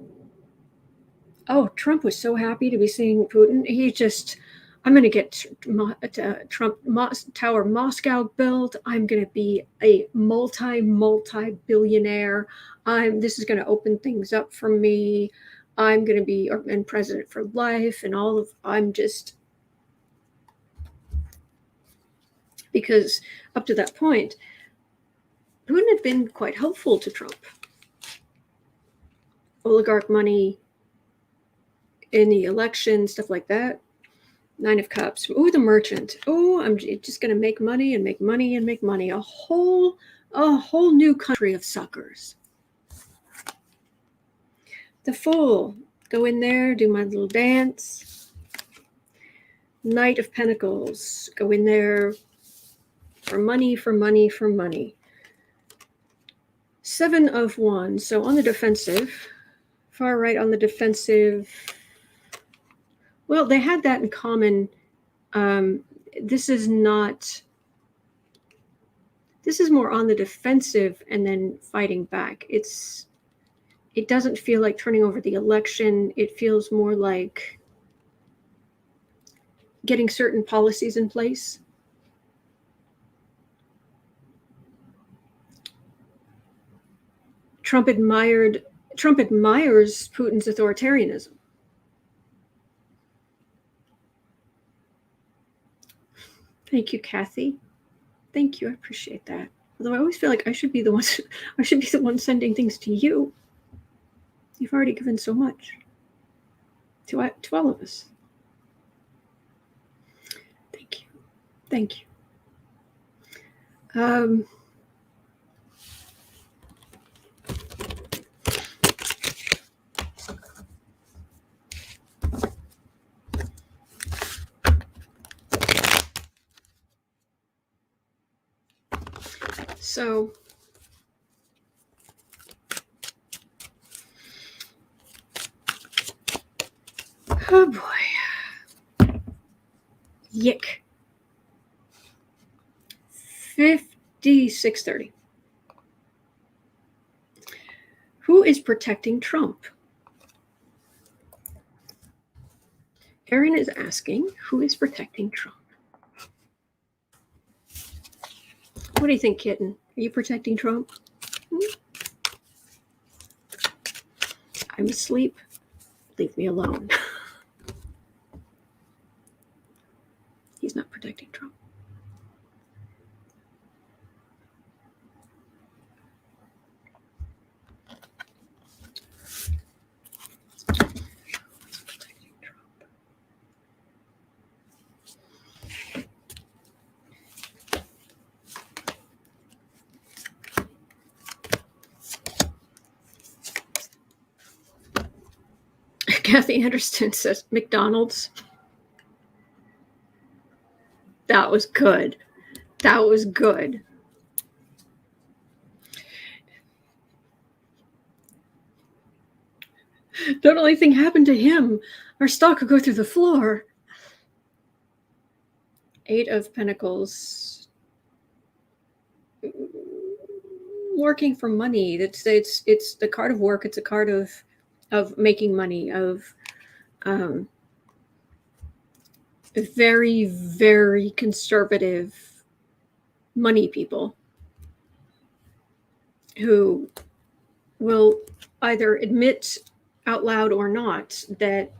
Oh, Trump was so happy to be seeing Putin. I'm going to get Trump Tower Moscow built. I'm going to be a multi-billionaire. This is going to open things up for me. I'm going to be president for life and because up to that point, Putin had been quite helpful to Trump. Oligarch money in the election, stuff like that. 9 of Cups. Ooh, the merchant. Oh, I'm just going to make money and make money and make money. A whole new country of suckers. The Fool. Go in there, do my little dance. Knight of Pentacles. Go in there for money, for money, for money. Seven of Wands. So on the defensive. Far right on the defensive. Well, they had that in common. This is not... This is more on the defensive and then fighting back. It doesn't feel like turning over the election. It feels more like getting certain policies in place. Trump admires Putin's authoritarianism. Thank you, Cathie. Thank you. I appreciate that. Although I always feel like I should be the one sending things to you. You've already given so much to all of us. Thank you. Thank you. So oh boy. Yick. 5630. Who is protecting Trump? Erin is asking, who is protecting Trump? What do you think, kitten? Are you protecting Trump? I'm asleep. Leave me alone. He's not protecting Trump. Kathy Anderson says McDonald's. That was good. That was good. Don't let anything happen to him. Our stock could go through the floor. Eight of Pentacles. Working for money. It's the card of work. It's a card of making money, of very, very conservative money people who will either admit out loud or not that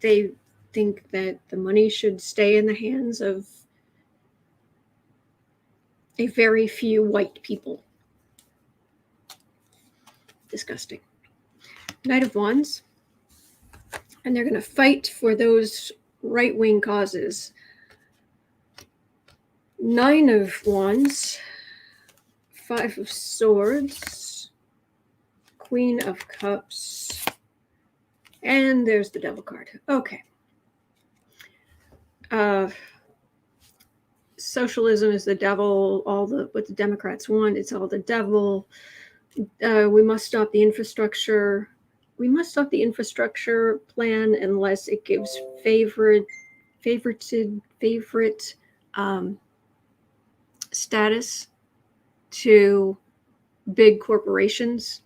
they think that the money should stay in the hands of a very few white people. Disgusting. Knight of Wands. And they're going to fight for those right-wing causes. Nine of Wands. Five of Swords. Queen of Cups. And there's the Devil card. Okay. Socialism is the devil. What the Democrats want, it's all the devil. We must stop the infrastructure. We must stop the infrastructure plan unless it gives favorite status to big corporations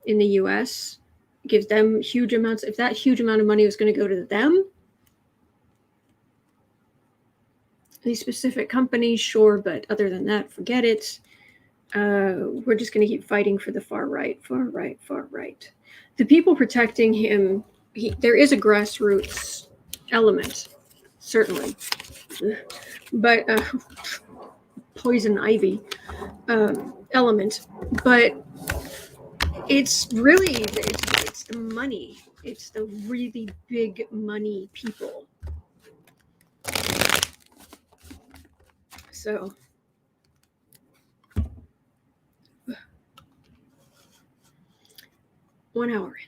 in the US. It gives them huge amounts. If that huge amount of money was going to go to them, these specific companies, sure, but other than that, forget it. We're just going to keep fighting for the far right, far right, far right. The people protecting him, there is a grassroots element, certainly, but poison ivy element, but it's really, it's the money. It's the really big money people. So 1 hour in.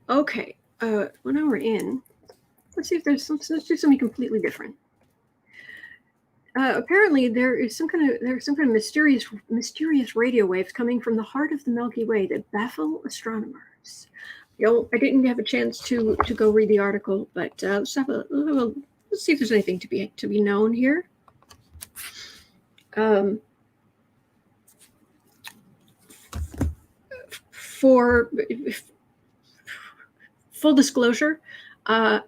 Okay, 1 hour in. Let's see if there's some. Let's do something completely different. Apparently, there's some kind of mysterious radio waves coming from the heart of the Milky Way that baffle astronomers. I didn't have a chance to go read the article, but let's see if there's anything to be known here. For full disclosure, I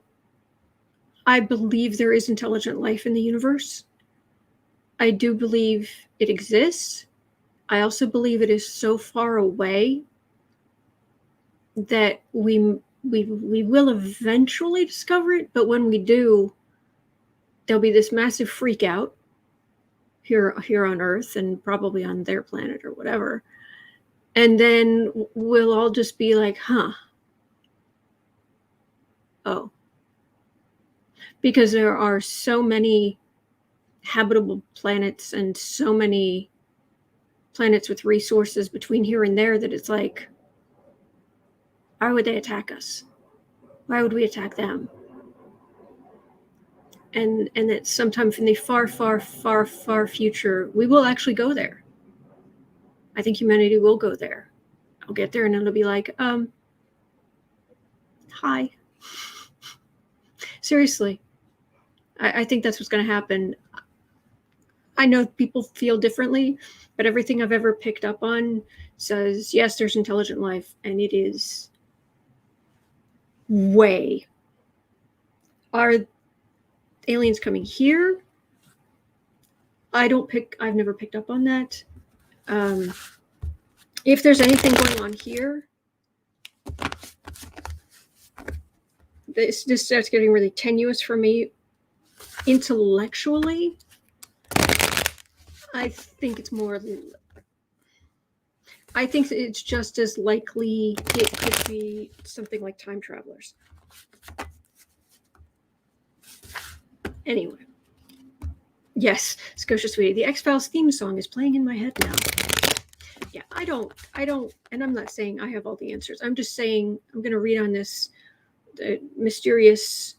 believe there is intelligent life in the universe. I do believe it exists. I also believe it is so far away that we will eventually discover it, but when we do, there'll be this massive freak out here on Earth and probably on their planet or whatever. And then we'll all just be like, huh. Oh. Because there are so many habitable planets and so many planets with resources between here and there that it's like, why would they attack us? Why would we attack them? And that sometime in the far, far, far, far future, we will actually go there. I think humanity will go there. I'll get there and it'll be like, hi. Seriously. I think that's what's going to happen. I know people feel differently, but everything I've ever picked up on says, yes, there's intelligent life, and it is way. Are aliens coming here? I've never picked up on that. If there's anything going on here, this starts getting really tenuous for me. Intellectually, I think it's just as likely it could be something like time travelers. Anyway. Yes, Scotia Sweetie. The X-Files theme song is playing in my head now. Yeah, I don't, and I'm not saying I have all the answers. I'm just saying I'm going to read on this mysterious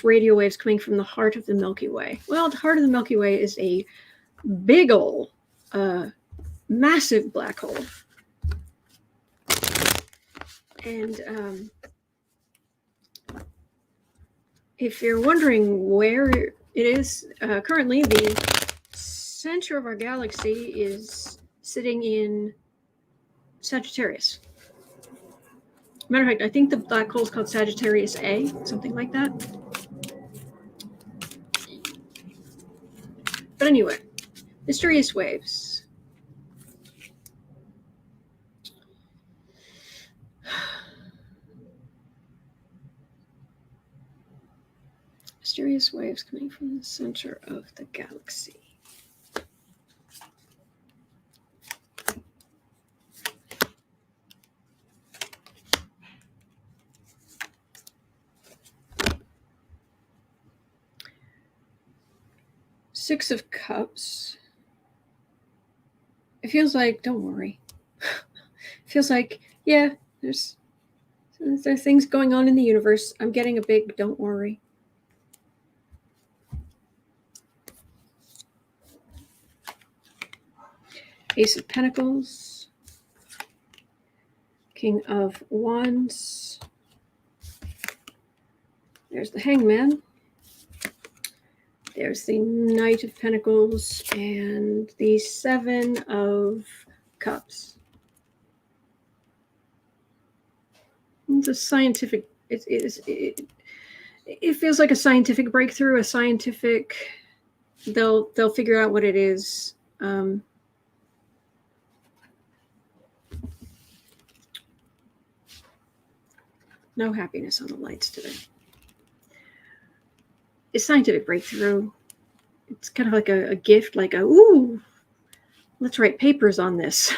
radio waves coming from the heart of the Milky Way. Well, the heart of the Milky Way is a big ol' massive black hole. And if you're wondering where it is, currently the center of our galaxy is sitting in Sagittarius. Matter of fact, I think the black hole is called Sagittarius A, something like that. But anyway, mysterious waves. Mysterious waves coming from the center of the galaxy. Six of Cups. It feels like, don't worry. It feels like, yeah, there are things going on in the universe. I'm getting a big don't worry. Ace of Pentacles. King of Wands. There's the Hangman. There's the Knight of Pentacles and the Seven of Cups. It's a scientific, it feels like a scientific breakthrough, a scientific, they'll figure out what it is. No happiness on the lights today. It's scientific breakthrough. It's kind of like a gift, like ooh, let's write papers on this.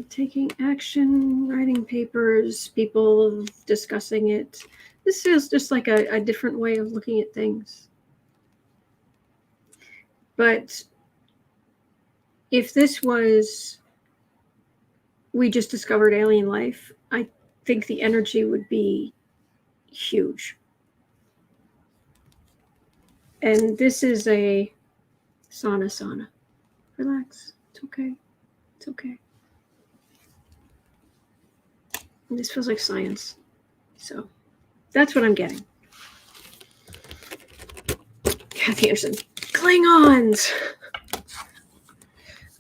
Taking action, writing papers, people discussing it. This feels just like a different way of looking at things. But if this was, we just discovered alien life, think the energy would be huge. And this is a sauna. Relax. It's okay. It's okay. And this feels like science. So that's what I'm getting. Cathie Lamson. Klingons!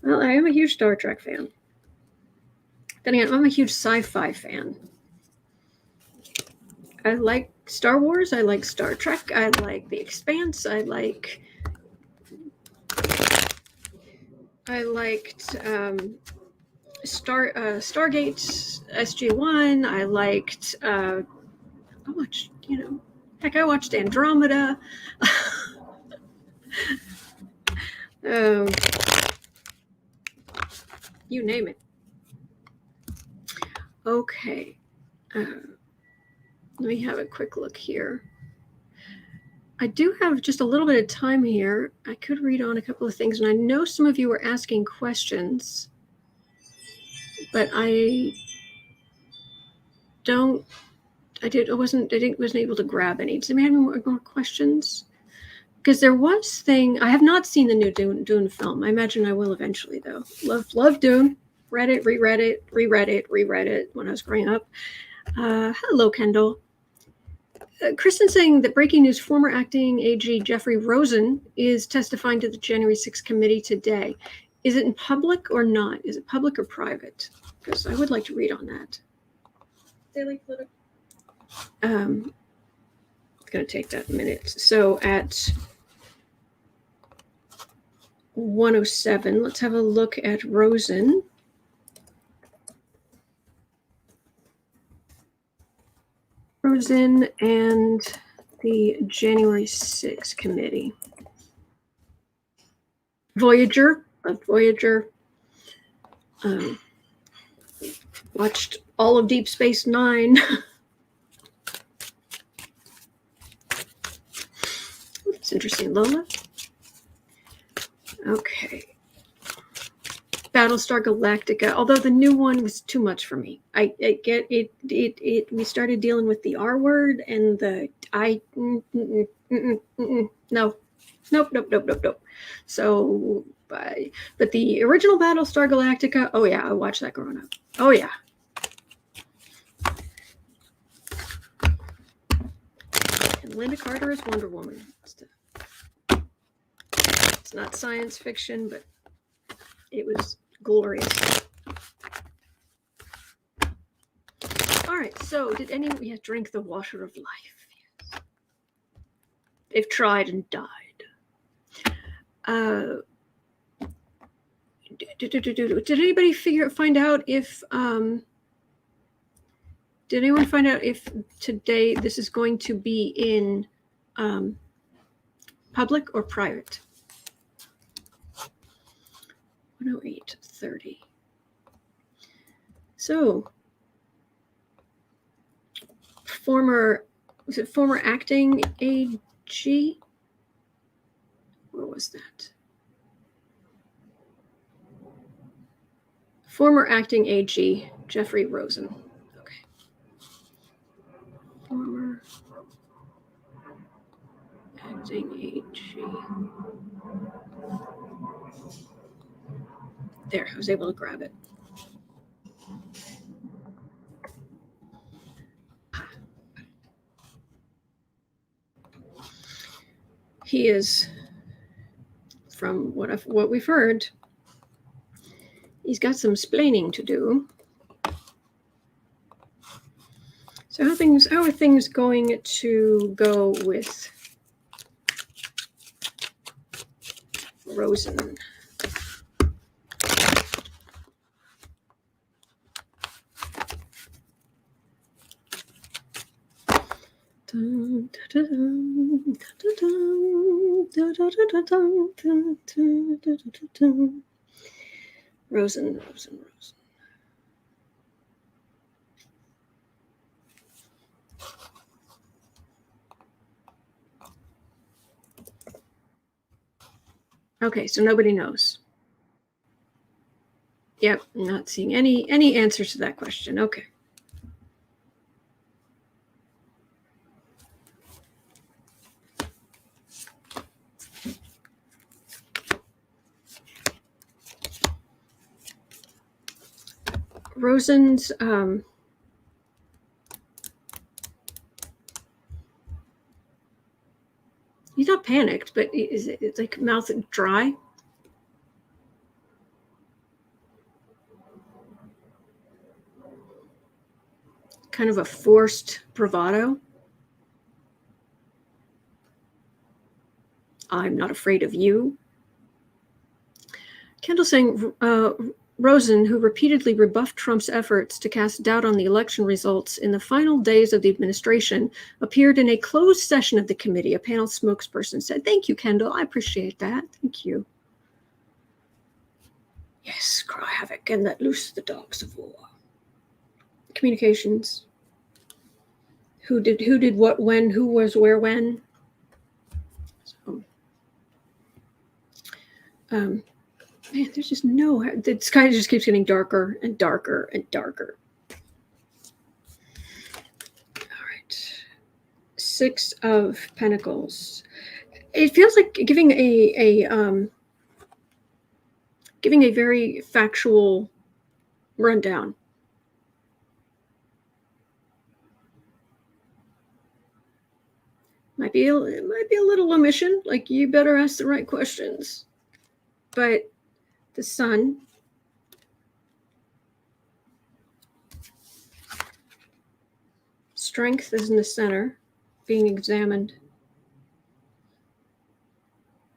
Well, I am a huge Star Trek fan. Then again, I'm a huge sci-fi fan. I like Star Wars. I like Star Trek. I like The Expanse. I liked Stargate SG-1. I liked. I watched. Heck, I watched Andromeda. You name it. Okay. Let me have a quick look here. I do have just a little bit of time here. I could read on a couple of things, and I know some of you were asking questions, but I wasn't able to grab any. Does anyone have more questions? Because there was I have not seen the new Dune film. I imagine I will eventually, though. Love Dune. Read it, reread it when I was growing up. Hello, Kendall. Kristen saying that breaking news, former acting AG Jeffrey Rosen is testifying to the January 6th committee today. Is it in public or not? Is it public or private? Because I would like to read on that. Daily Political. It's going to take that minute. So at 1:07, let's have a look at Rosen. Rosen and the January 6th committee. Voyager, loved Voyager. Watched all of Deep Space Nine. That's interesting, Lola. Okay. Battlestar Galactica, although the new one was too much for me. I get it. We started dealing with the R word and the no. Nope. So, but the original Battlestar Galactica, oh yeah, I watched that growing up. Oh yeah. And Linda Carter is Wonder Woman. It's not science fiction, but it was glorious. All right, so did anyone drink the water of life? Yes. They've tried and died. Did anybody find out if did anyone find out if today this is going to be in public or private? 108:30. So former acting AG? Where was that? Former acting AG Jeffrey Rosen. Okay. Former acting AG. There, I was able to grab it. He is, from what we've heard, he's got some splaining to do. So how are things going to go with Rosen? Rosen. Okay, so nobody knows. Yep, not seeing any answers to that question. Okay. Rosen's he's not panicked, but it's like mouth dry. Kind of a forced bravado. I'm not afraid of you. Kendall saying Rosen, who repeatedly rebuffed Trump's efforts to cast doubt on the election results in the final days of the administration, appeared in a closed session of the committee. A panel spokesperson said, "Thank you, Kendall. I appreciate that. Thank you." Yes, cry havoc and let loose the dogs of war. Communications. Who did what when, who was where when. So, man, there's just no, the sky just keeps getting darker and darker and darker. All right. 6 of Pentacles. It feels like giving a very factual rundown. Might be a little omission, like you better ask the right questions. But the Sun, strength is in the center, being examined.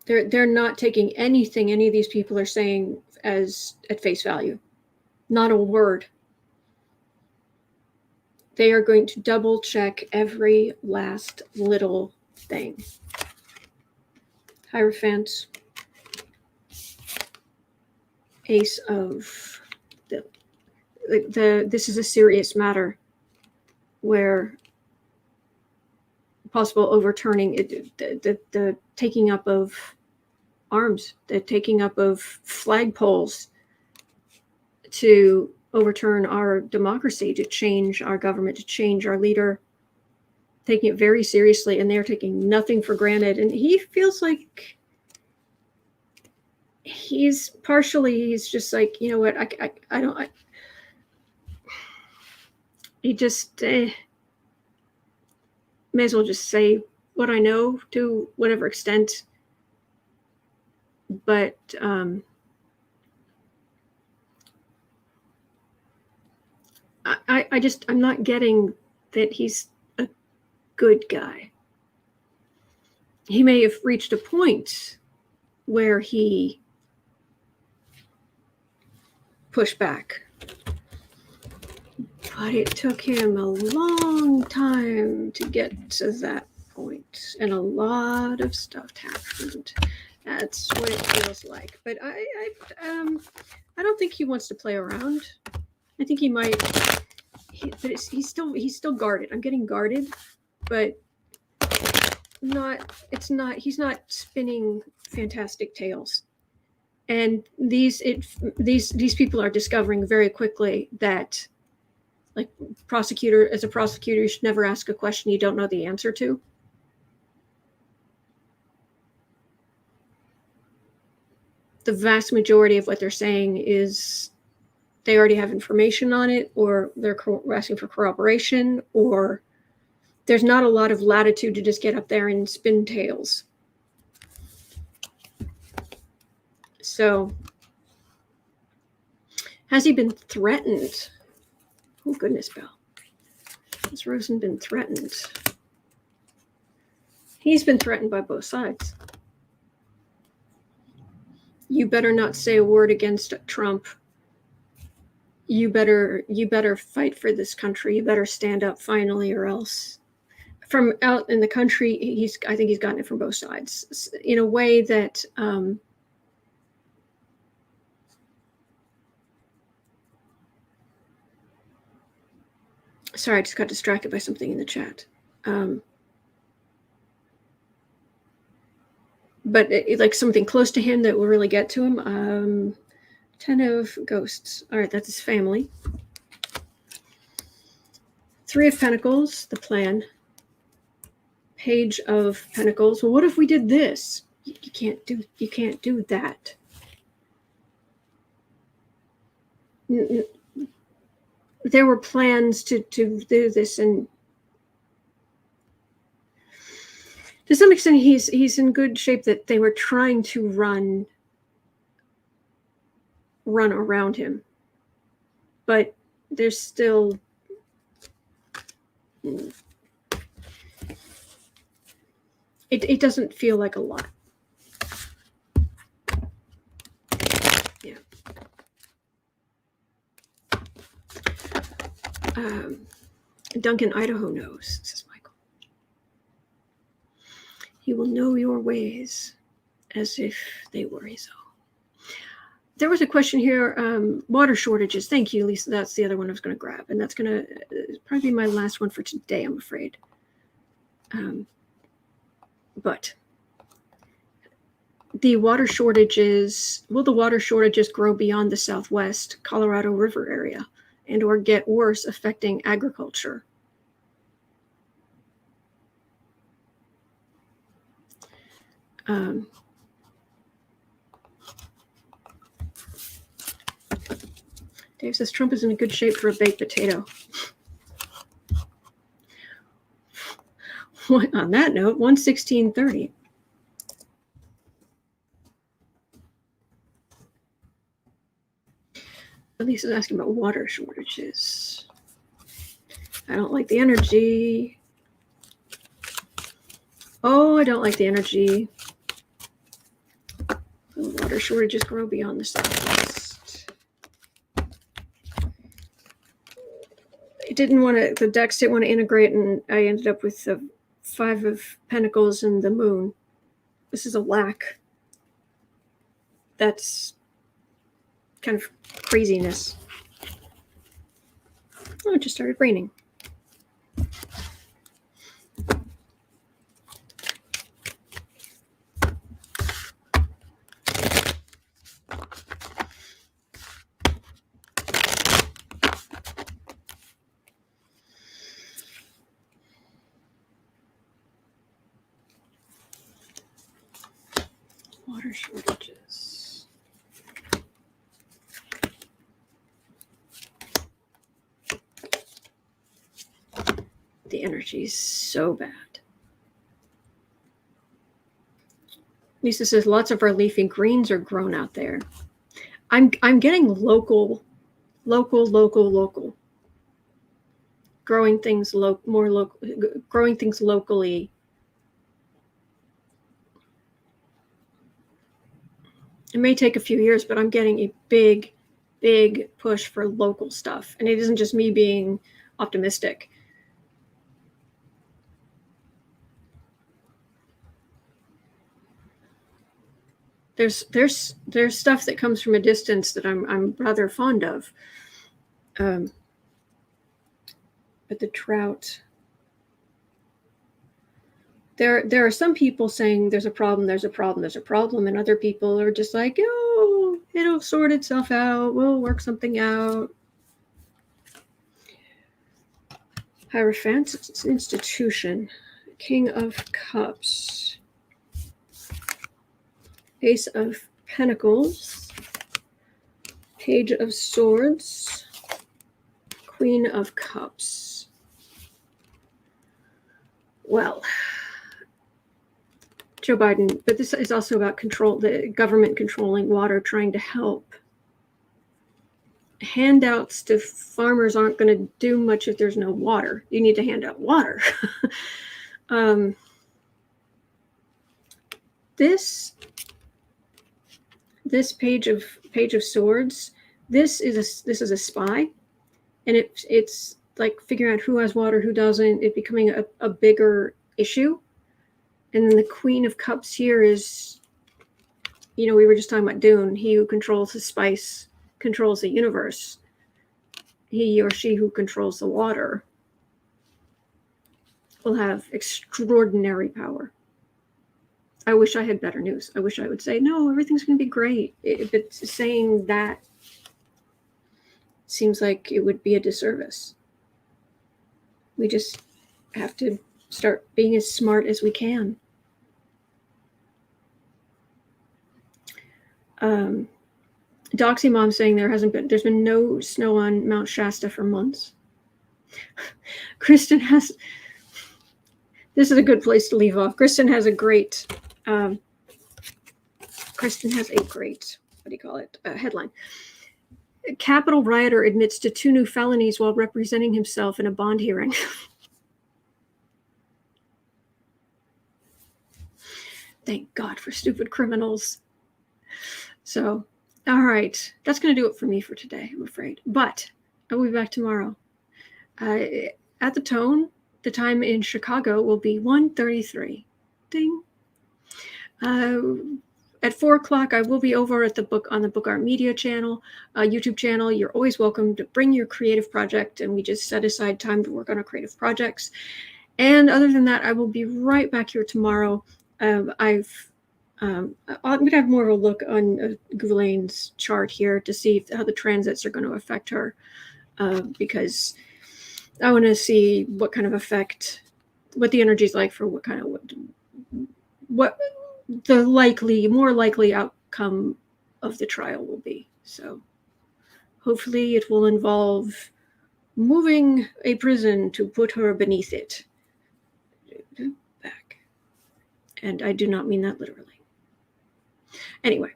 They're not taking anything any of these people are saying as at face value. Not a word. They are going to double check every last little thing. Hierophant. Ace of this is a serious matter where possible overturning the taking up of arms, the taking up of flagpoles to overturn our democracy, to change our government, to change our leader, taking it very seriously, and they're taking nothing for granted. And he feels like he's just like, you know what, he just may as well just say what I know to whatever extent. But I'm not getting that he's a good guy. He may have reached a point where he pushed back, but it took him a long time to get to that point, and a lot of stuff happened. That's what it feels like. But I don't think he wants to play around. I think he might, but he's still guarded. I'm getting guarded, but he's not spinning fantastic tales. And these people are discovering very quickly that, like, as a prosecutor, you should never ask a question you don't know the answer to. The vast majority of what they're saying is they already have information on it, or they're asking for corroboration, or there's not a lot of latitude to just get up there and spin tales. So, has he been threatened? Oh, goodness, Belle. Has Rosen been threatened? He's been threatened by both sides. You better not say a word against Trump. You better fight for this country. You better stand up finally, or else. From out in the country, I think he's gotten it from both sides in a way that sorry, I just got distracted by something in the chat. But like something close to him that will really get to him. 10 of Ghosts. All right, that's his family. 3 of Pentacles, the plan. Page of Pentacles. Well, what if we did this? You can't do that. there were plans to do this, and to some extent he's in good shape, that they were trying to run around him, but there's still it doesn't feel like a lot. Yeah. Duncan, Idaho knows, says Michael. He will know your ways as if they were his own. There was a question here, water shortages. Thank you, Lisa. That's the other one I was going to grab. And that's going to probably be my last one for today, I'm afraid. But the water shortages, will the water shortages grow beyond the Southwest Colorado River area and or get worse, affecting agriculture? Dave says Trump is in good shape for a baked potato. On that note, 116.30. Lisa's asking about water shortages. I don't like the energy. Oh, I don't like the energy. The water shortages grow beyond the Southwest. It didn't want to, the decks didn't want to integrate, and I ended up with the Five of Pentacles and the Moon. This is a lack. That's kind of craziness. Oh, it just started raining. Water shortages. The energy is so bad. Lisa says lots of our leafy greens are grown out there. I'm getting local. Growing things growing things locally. It may take a few years, but I'm getting a big push for local stuff. And it isn't just me being optimistic. There's stuff that comes from a distance that I'm rather fond of. But the trout, there are some people saying there's a problem, and other people are just like, oh, it'll sort itself out, we'll work something out. Hierophant institution, King of Cups, Ace of Pentacles, Page of Swords, Queen of Cups. Well, Joe Biden, but this is also about control, the government controlling water, trying to help. Handouts to farmers aren't going to do much if there's no water. You need to hand out water. This page of Swords, this is a spy, and it's like figuring out who has water, who doesn't, it becoming a bigger issue. And then the Queen of Cups here is, we were just talking about Dune. He who controls the spice controls the universe. He or she who controls the water will have extraordinary power. I wish I had better news. I wish I would say, no, everything's going to be great. But saying that seems like it would be a disservice. We just have to start being as smart as we can. Doxy Mom saying there's been no snow on Mount Shasta for months. Kristen has, this is a good place to leave off. Kristen has a great, what do you call it, headline. Capitol rioter admits to 2 new felonies while representing himself in a bond hearing. Thank God for stupid criminals. So, all right. That's going to do it for me for today, I'm afraid. But I'll be back tomorrow. At the tone, the time in Chicago will be 1:33. Ding. At 4 o'clock, I will be over at the Book Art Media channel, YouTube channel. You're always welcome to bring your creative project, and we just set aside time to work on our creative projects. And other than that, I will be right back here tomorrow. I'm going to have more of a look on Ghoulaine's chart here to see how the transits are going to affect her, because I want to see what kind of effect, what the energy is like for what the more likely outcome of the trial will be. So hopefully it will involve moving a prison to put her beneath it. Back. And I do not mean that literally. Anyway,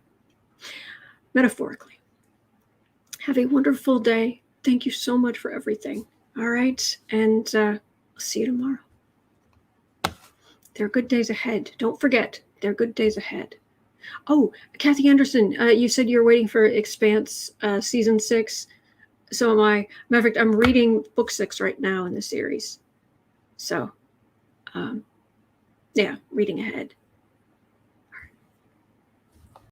metaphorically. Have a wonderful day. Thank you so much for everything. All right. And I'll see you tomorrow. There are good days ahead. Don't forget, there are good days ahead. Oh, Cathie Anderson, you said you're waiting for Expanse season 6. So am I. Matter of fact, I'm reading book 6 right now in the series. So, yeah, reading ahead.